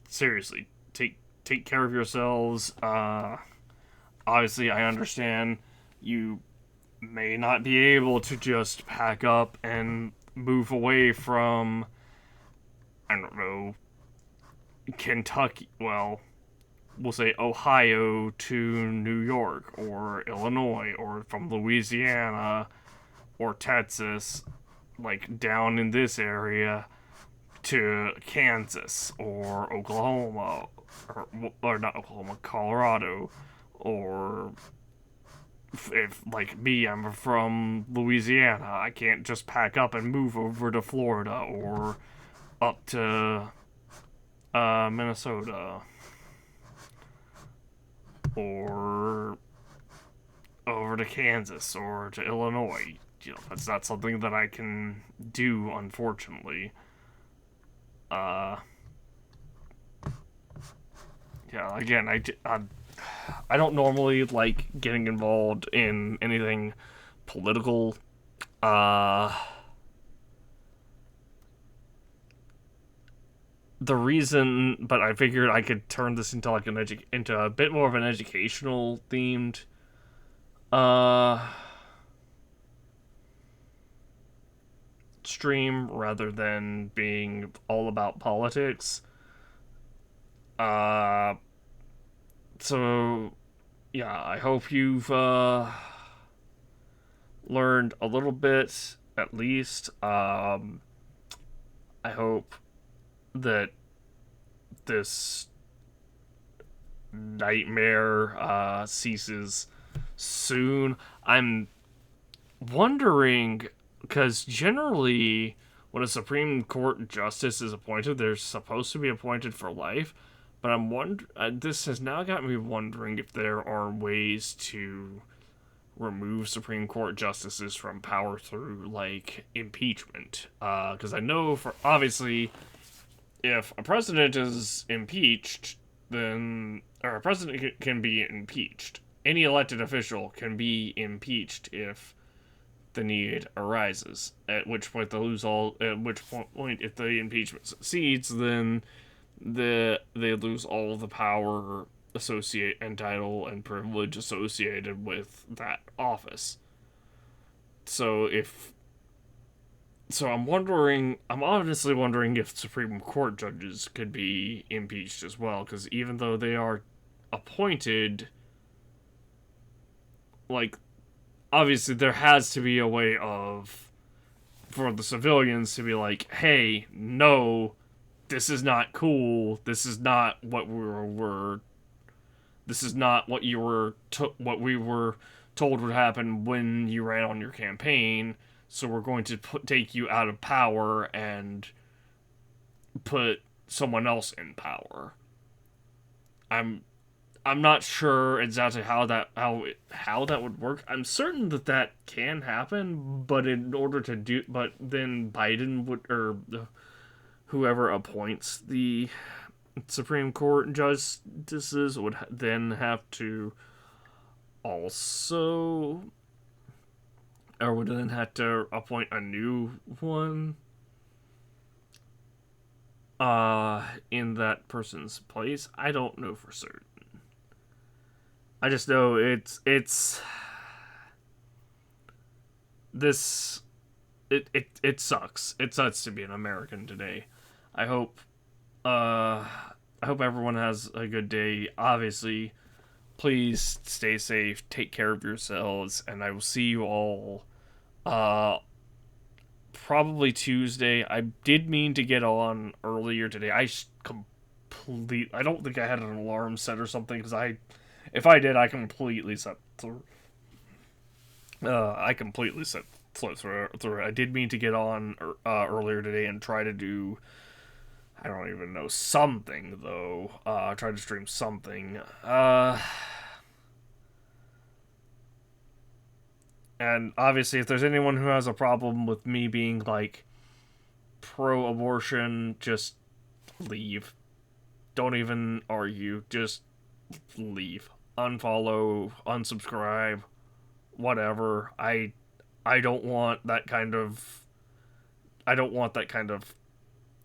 seriously, take care of yourselves. Obviously, I understand you may not be able to just pack up and move away from, I don't know, Kentucky. Well, we'll say Ohio to New York or Illinois, or from Louisiana or Texas, like down in this area, to Kansas or Oklahoma, or not Oklahoma, Colorado, or if like me, I'm from Louisiana, I can't just pack up and move over to Florida or up to Minnesota or over to Kansas or to Illinois. That's not something that I can do, unfortunately. Yeah, again, I don't normally like getting involved in anything political. Uh, but I figured I could turn this into like into a bit more of an educational themed uh stream rather than being all about politics. Uh, so yeah, I hope you've learned a little bit at least. I hope that this nightmare ceases soon. I'm wondering, because generally when a Supreme Court justice is appointed, they're supposed to be appointed for life. But this has now got me wondering if there are ways to remove Supreme Court justices from power through, like, impeachment. Because I know, for obviously, if a president is impeached, then, or a president can be impeached. Any elected official can be impeached if the need arises. At which point they lose all. At which point, if the impeachment succeeds, then they lose all the power and title and privilege associated with that office. So I'm honestly wondering if Supreme Court judges could be impeached as well, because even though they are appointed, like, obviously there has to be a way for the civilians to be like, hey, no, this is not cool. This is not what this is not what what we were told would happen when you ran on your campaign. So we're going to take you out of power and put someone else in power. I'm not sure exactly how that would work. I'm certain that can happen, but then Biden would, or whoever appoints the Supreme Court justices would then have to also, or would then have to appoint a new one in that person's place. I don't know for certain. I just know it sucks. It sucks to be an American today. I hope I hope everyone has a good day. Obviously, please stay safe, take care of yourselves, and I will see you all probably Tuesday. I did mean to get on earlier today. I don't think I had an alarm set or something, because if I did, I completely set through. I completely set through. I did mean to get on earlier today and try to do, I don't even know, something, though. Try to stream something. And obviously, if there's anyone who has a problem with me being, like, pro-abortion, just leave. Don't even argue. Just leave. Unfollow, unsubscribe, whatever. I don't want that kind of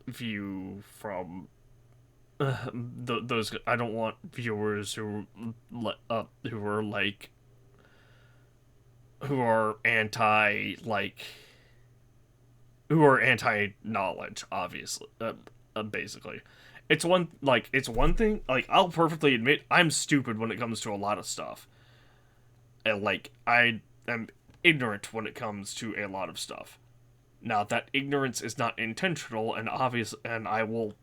view from those. I don't want viewers who are like, who are anti knowledge, obviously. Basically, it's one thing, like, I'll perfectly admit I'm stupid when it comes to a lot of stuff, and, like, I am ignorant when it comes to a lot of stuff. Now, that ignorance is not intentional, and obvious, and I will,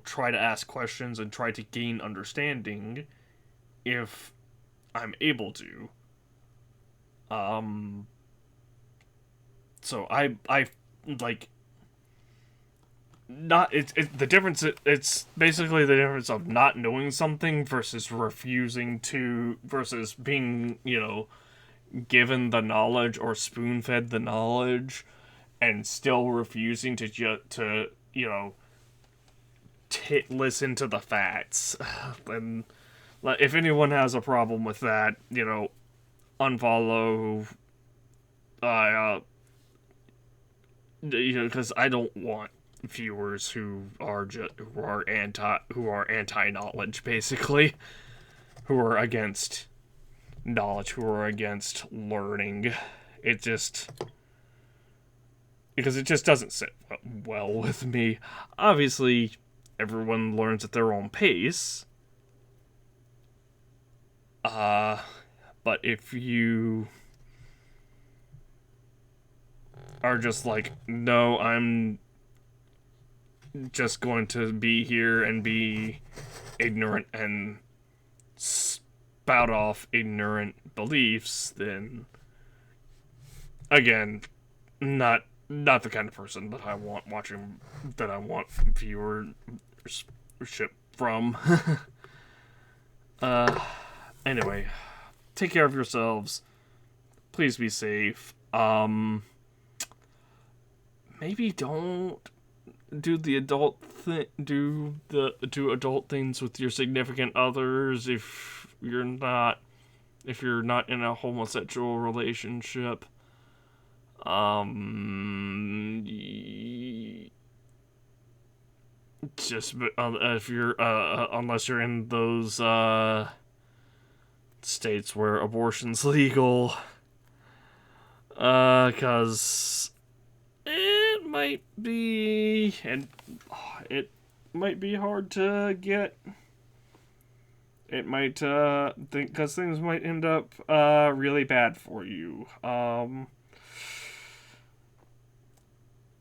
try to ask questions and try to gain understanding if I'm able to. So I like, not, it's the difference. It's basically the difference of not knowing something versus refusing to, versus being, given the knowledge or spoon-fed the knowledge and still refusing to listen to the facts. And if anyone has a problem with that, unfollow. Because I don't want viewers who are anti knowledge, basically, who are against knowledge, who are against learning. Because it just doesn't sit well with me. Obviously, everyone learns at their own pace. But if you are just like, no, I'm just going to be here and be ignorant and spout off ignorant beliefs, then again, not the kind of person that I want watching, that I want viewership from. uh, anyway, take care of yourselves. Please be safe. Maybe don't do the adult do adult things with your significant others if you're not in a homosexual relationship. Um, just if you're unless you're in those states where abortion's legal, cause it might be it might be hard to get. It might because things might end up really bad for you.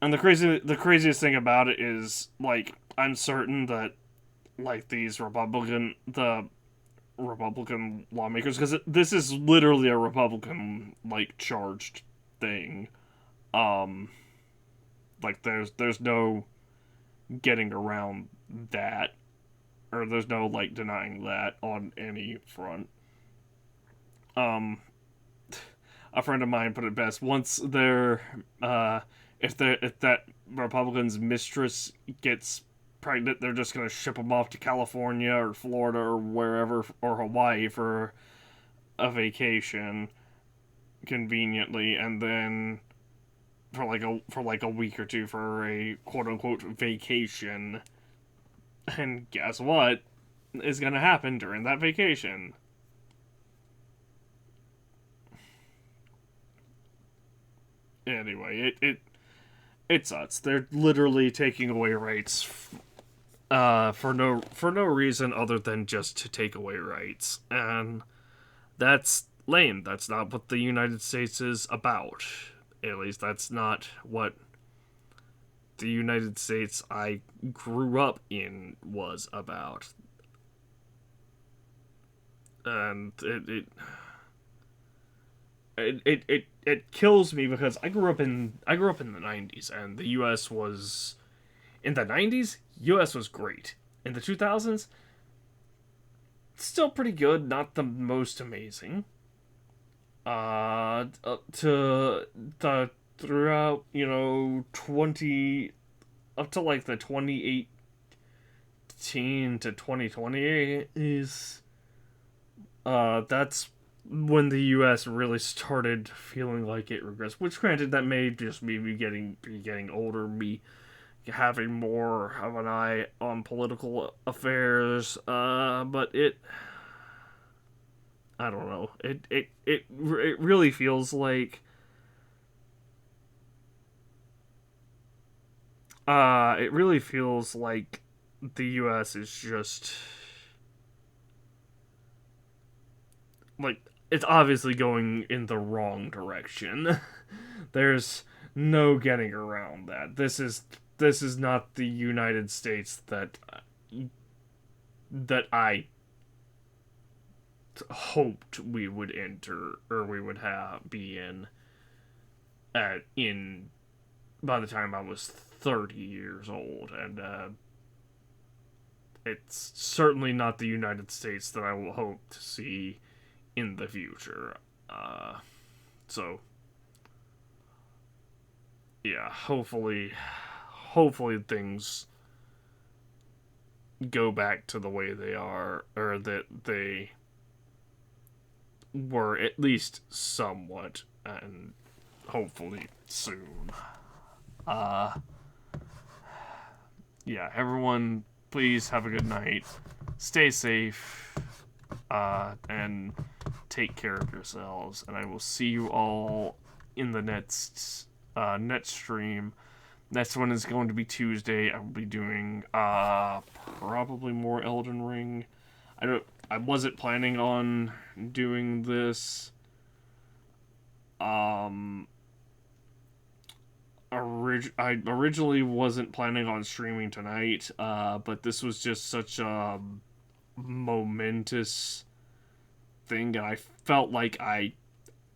And the craziest thing about it is, like, I'm certain that, like, the Republican lawmakers, because this is literally a Republican, like, charged thing. Um, like, there's no getting around that, or there's no, like, denying that on any front. Um, a friend of mine put it best. Once they're if that Republican's mistress gets pregnant, they're just gonna ship them off to California or Florida or wherever, or Hawaii for a vacation, conveniently, and then for like a week or two for a quote unquote vacation. And guess what is gonna happen during that vacation? Anyway, it sucks. They're literally taking away rights for no reason other than just to take away rights, and that's lame. That's not what the United States is about. At least that's not what the United States I grew up in was about. And it kills me because I grew up in the 90s, and the US was in the 90s. US was great. In the 2000s, still pretty good, not the most amazing. To the throughout, 20 up to like the 2018 to 2020 is that's when the U.S. really started feeling like it regressed. Which, granted, that may just be getting older, me having more of an eye on political affairs. But I don't know. It really feels like the U.S. is just like, it's obviously going in the wrong direction. There's no getting around that. This is not the United States that I hoped we would enter, or we would be in by the time I was 30 years old, and it's certainly not the United States that I will hope to see in the future. So yeah, hopefully things go back to the way they are, or that they were, at least somewhat, and hopefully soon. Uh yeah, everyone, please have a good night. Stay safe. And take care of yourselves. And I will see you all in the next stream. Next one is going to be Tuesday. I will be doing probably more Elden Ring. I wasn't planning on doing this. I originally wasn't planning on streaming tonight, but this was just such a momentous thing, and I felt like I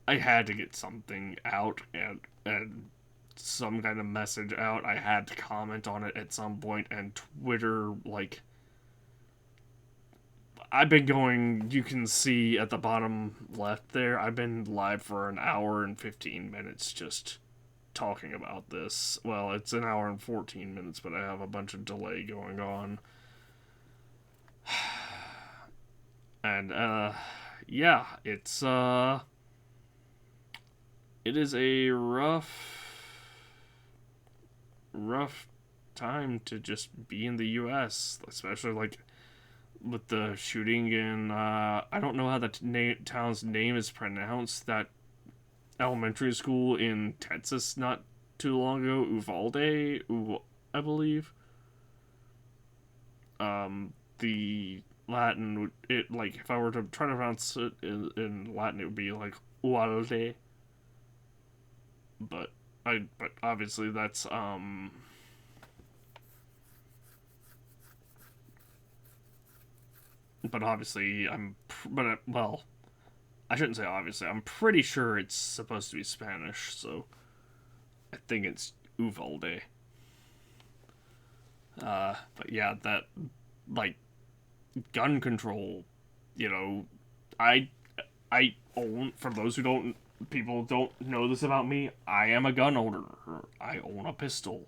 had to get something out and some kind of message out. I had to comment on it at some point, and Twitter, like, I've been going, you can see at the bottom left there, I've been live for an hour and 15 minutes just talking about this. Well, it's an hour and 14 minutes, but I have a bunch of delay going on. And, yeah, it is a rough time to just be in the U.S., especially, like, with the shooting in, I don't know how the town's name is pronounced, that elementary school in Texas not too long ago, Uvalde, I believe. The Latin, it, like, if I were to try to pronounce it in Latin, it would be like Uvalde. But obviously that's, but obviously well, I shouldn't say obviously. I'm pretty sure it's supposed to be Spanish, so I think it's Uvalde. But yeah, that, like, gun control, you know, I I own, for those who don't, people don't know this about me, I am a gun owner. I own a pistol.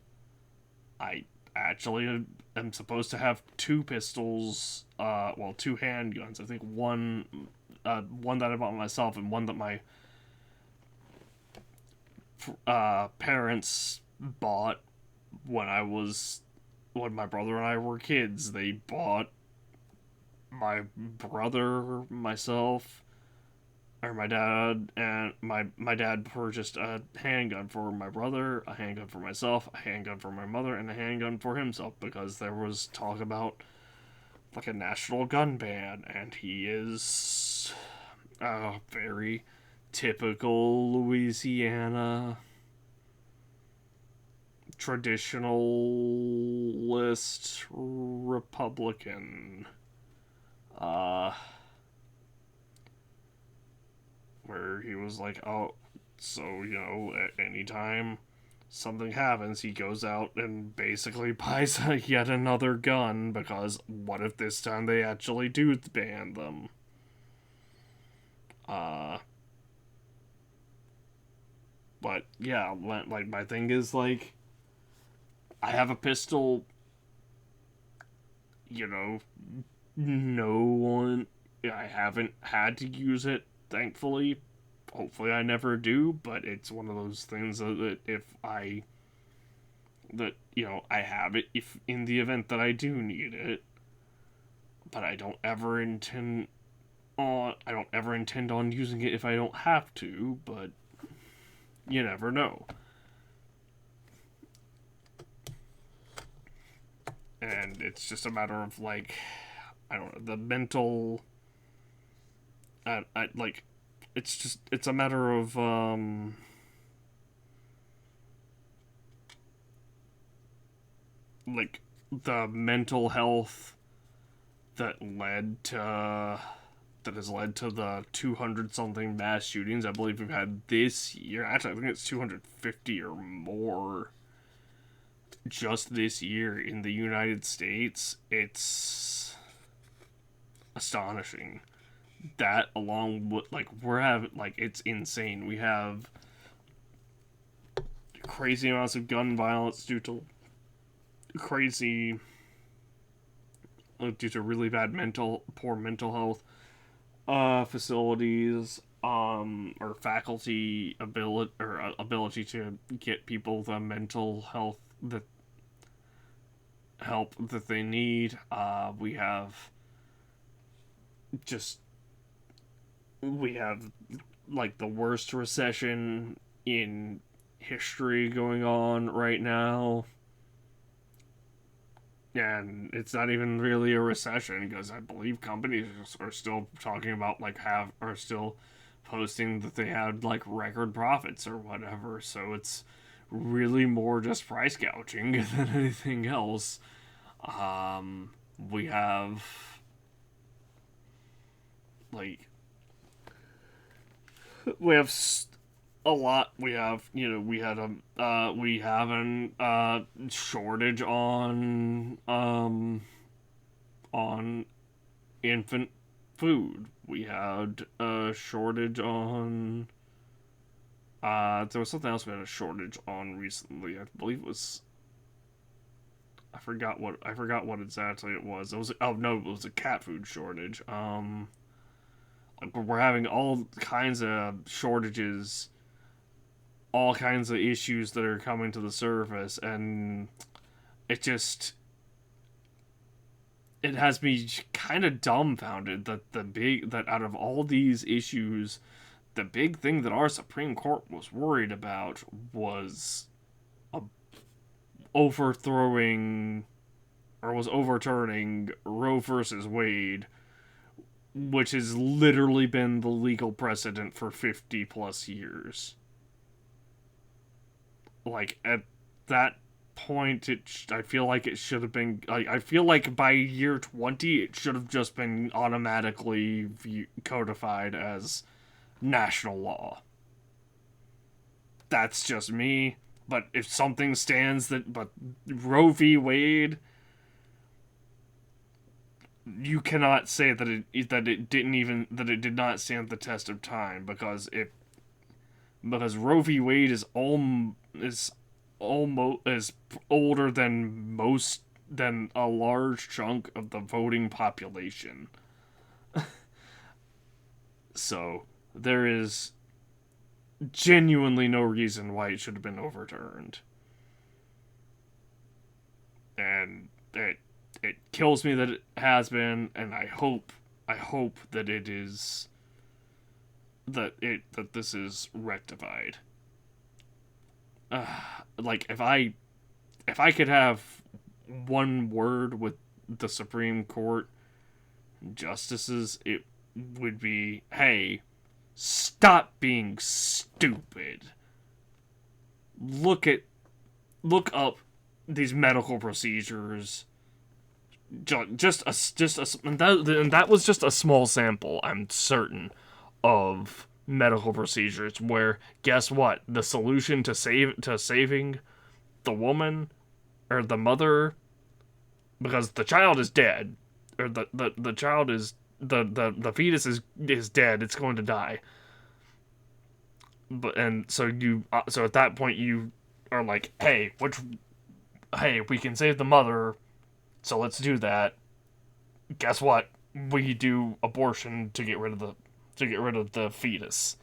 I actually am supposed to have two pistols, well, two handguns. I think one that I bought myself and one that my parents bought when when my brother and I were kids. They bought my brother, myself, or my dad, and my dad purchased a handgun for my brother, a handgun for myself, a handgun for my mother, and a handgun for himself, because there was talk about, like, a national gun ban, and he is a very typical Louisiana traditionalist Republican. Uh, where he was like, oh, so, at any time something happens, he goes out and basically buys yet another gun, because what if this time they actually do ban them? Uh, but yeah, like, my thing is, like, I have a pistol, you know, no one, I haven't had to use it, thankfully. Hopefully I never do, but it's one of those things that if I have it, if in the event that I do need it, but I don't ever intend on using it if I don't have to, but you never know. And it's just a matter of, like, I don't know, the mental, I like, it's a matter of, like, the mental health that has led to the 200 something mass shootings I believe we've had this year. Actually, I think it's 250 or more just this year in the United States. It's astonishing. That, along with, like, it's insane. We have crazy amounts of gun violence crazy due to really poor mental health facilities, or faculty ability to get people the mental health help that they need. Just we have like the worst recession in history going on right now. And it's not even really a recession, because I believe companies are still talking about, like, are still posting that they had, like, record profits or whatever. So it's really more just price gouging than anything else. We have, like, we have a lot. We have, we have an shortage on infant food. We had a shortage on there was something else we had a shortage on recently. I believe it was, I forgot what exactly it was. It was, oh no, it was a cat food shortage. Like, we're having all kinds of shortages, all kinds of issues that are coming to the surface, and it just, it has me kind of dumbfounded that that out of all these issues, the big thing that our Supreme Court was worried about was a overthrowing, or was overturning, Roe versus Wade, which has literally been the legal precedent for 50 plus years. Like, at that point, I feel like it should have been. I feel like by year 20, it should have just been automatically codified as national law. That's just me. But if something stands that. But Roe v. Wade, you cannot say that it did not stand the test of time, because Roe v. Wade is almost is older than a large chunk of the voting population. So there is genuinely no reason why it should have been overturned. And it kills me that it has been, and I hope that it is that this is rectified. Like, if I could have one word with the Supreme Court justices, it would be, hey, stop being stupid. Look up these medical procedures. And that was just a small sample, I'm certain, of medical procedures where, guess what, the solution to saving the woman or the mother, because the child is dead, or the child is the fetus is dead, it's going to die. But and so you so at that point you are like, hey, we can save the mother, so let's do that. Guess what? We do abortion to get rid of the fetus.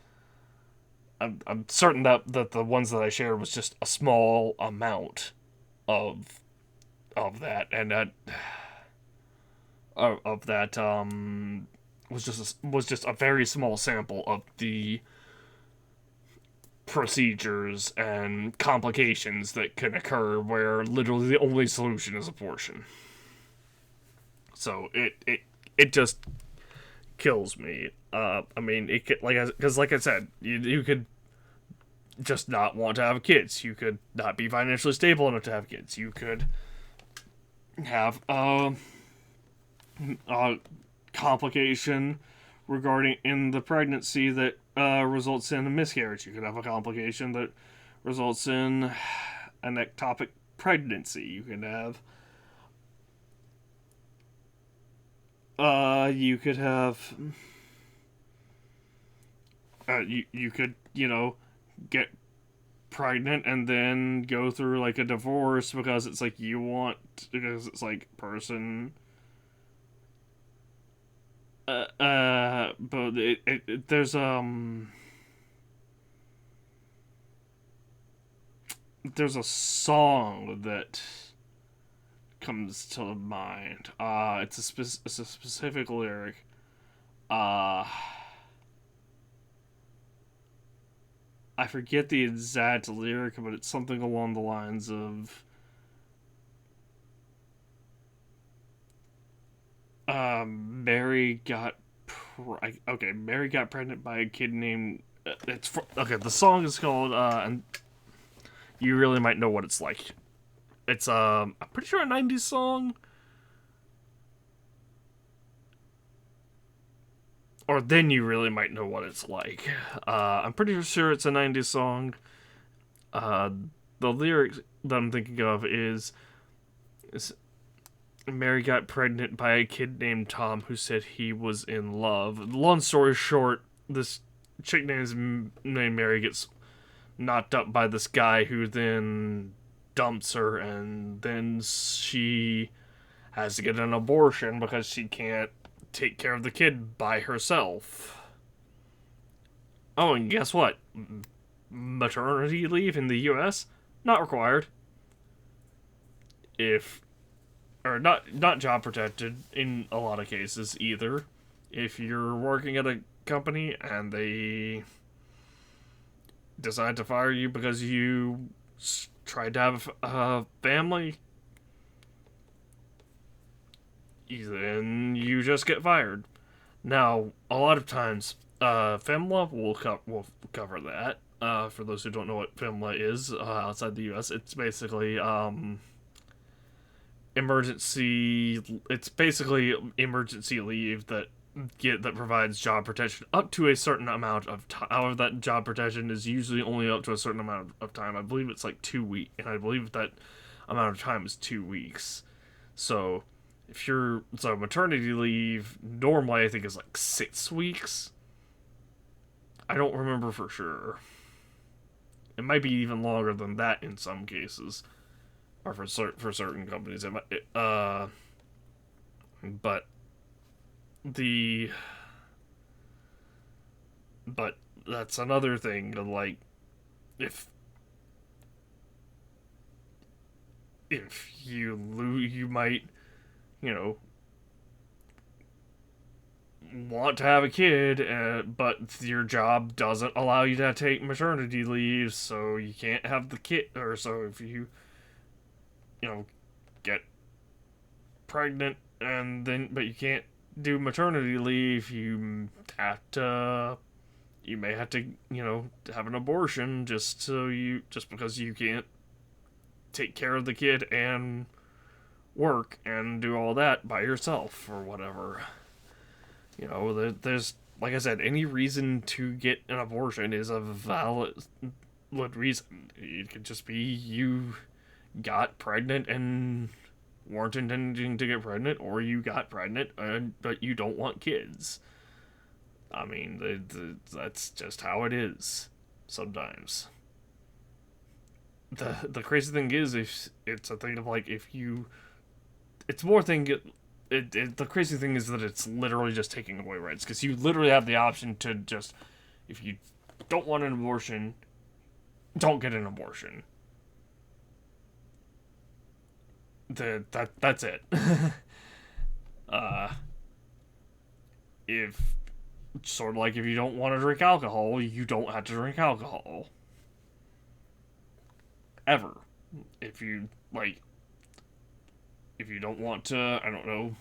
I'm certain that the ones that I shared was just a small amount of that, and that was just a very small sample of the procedures and complications that can occur where literally the only solution is abortion. So it just kills me. I mean, it could, because like I said, you could just not want to have kids. You could not be financially stable enough to have kids. You could have a complication regarding in the pregnancy that results in a miscarriage. You could have a complication that results in an ectopic pregnancy. You could have you could have you could, get pregnant and then go through like a divorce because it's like because it's like person but there's a song that comes to mind. It's a specific lyric. I forget the exact lyric, but it's something along the lines of Mary got Mary got pregnant by a kid named the song is called and you really might know what it's like. It's I'm pretty sure a 90s song. or then you really might know what it's like. I'm pretty sure it's a 90s song. Uh, the lyrics that I'm thinking of is Mary got pregnant by a kid named Tom who said he was in love. Long story short, this chick named Mary gets knocked up by this guy who then dumps her, and then she has to get an abortion because she can't take care of the kid by herself. Oh, and guess what? Maternity leave in the US not required. If or not job protected in a lot of cases either. If you're working at a company and they decide to fire you because you tried to have a family, then you just get fired. Now, a lot of times, FEMLA will cover that. For those who don't know what FEMLA is outside the U.S., it's basically emergency. It's basically emergency leave that provides job protection up to a certain amount of time. However, that job protection is usually only up to a certain amount of time. I believe it's like 2 weeks, and I believe that amount of time is 2 weeks. So, maternity leave normally I think is like 6 weeks. I don't remember for sure. It might be even longer than that in some cases, or for certain companies. But the but that's another thing. Like, if you lose, you might, you know, want to have a kid, but your job doesn't allow you to take maternity leave, so you can't have the kid. Or so if you get pregnant and then but you can't do maternity leave, you may have to have an abortion just because you can't take care of the kid and work and do all that by yourself or whatever. There's, like I said, any reason to get an abortion is a valid reason. It could just be you got pregnant and weren't intending to get pregnant, or you got pregnant but you don't want kids. I mean, that's just how it is sometimes. The crazy thing is, if it's a thing of like, it's more thing. The crazy thing is that it's literally just taking away rights, because you literally have the option to just, if you don't want an abortion, don't get an abortion. That's it. If sort of like, if you don't want to drink alcohol, you don't have to drink alcohol ever. If you don't want to, I don't know,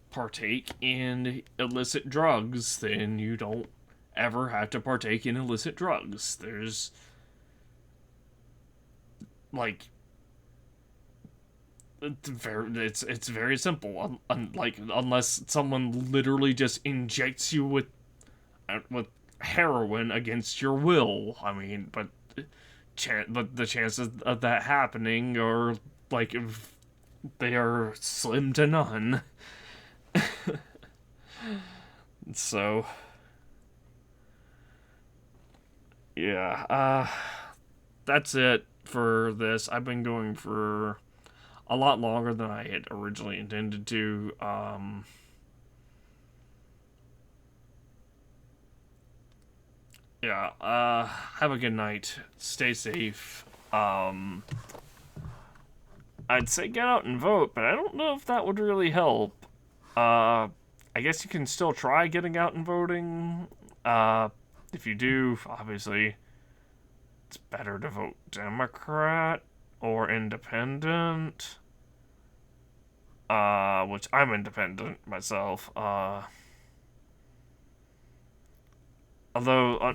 partake in illicit drugs, then you don't ever have to partake in illicit drugs. There's like, it's very simple. Unless someone literally just injects you with heroin against your will. I mean, but the chances of that happening are like, if they are slim to none. So, yeah, that's it for this. I've been going for a lot longer than I had originally intended to. Have a good night. Stay safe. I'd say get out and vote, but I don't know if that would really help. I guess you can still try getting out and voting. If you do, obviously, it's better to vote Democrat or Independent. Which I'm independent myself. Although,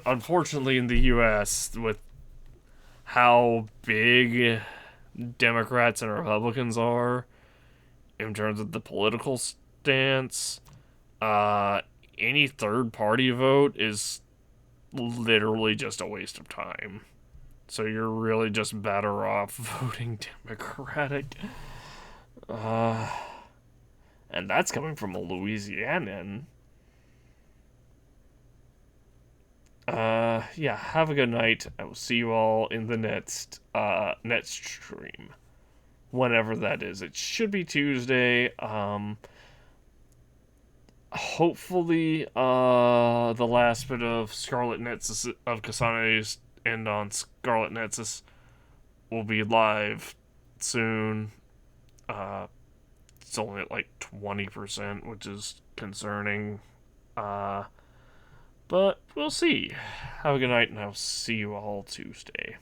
unfortunately, in the U.S., with how big Democrats and Republicans are in terms of the political stance, any third party vote is literally just a waste of time. So you're really just better off voting Democratic. Uh, and that's coming from a Louisianan. Yeah, have a good night. I will see you all in the next stream. Whenever that is. It should be Tuesday. Hopefully, the last bit of Scarlet Nexus of Kasana's end on Scarlet Nexus will be live soon. It's only at like 20%, which is concerning. Uh, but we'll see. Have a good night, and I'll see you all Tuesday.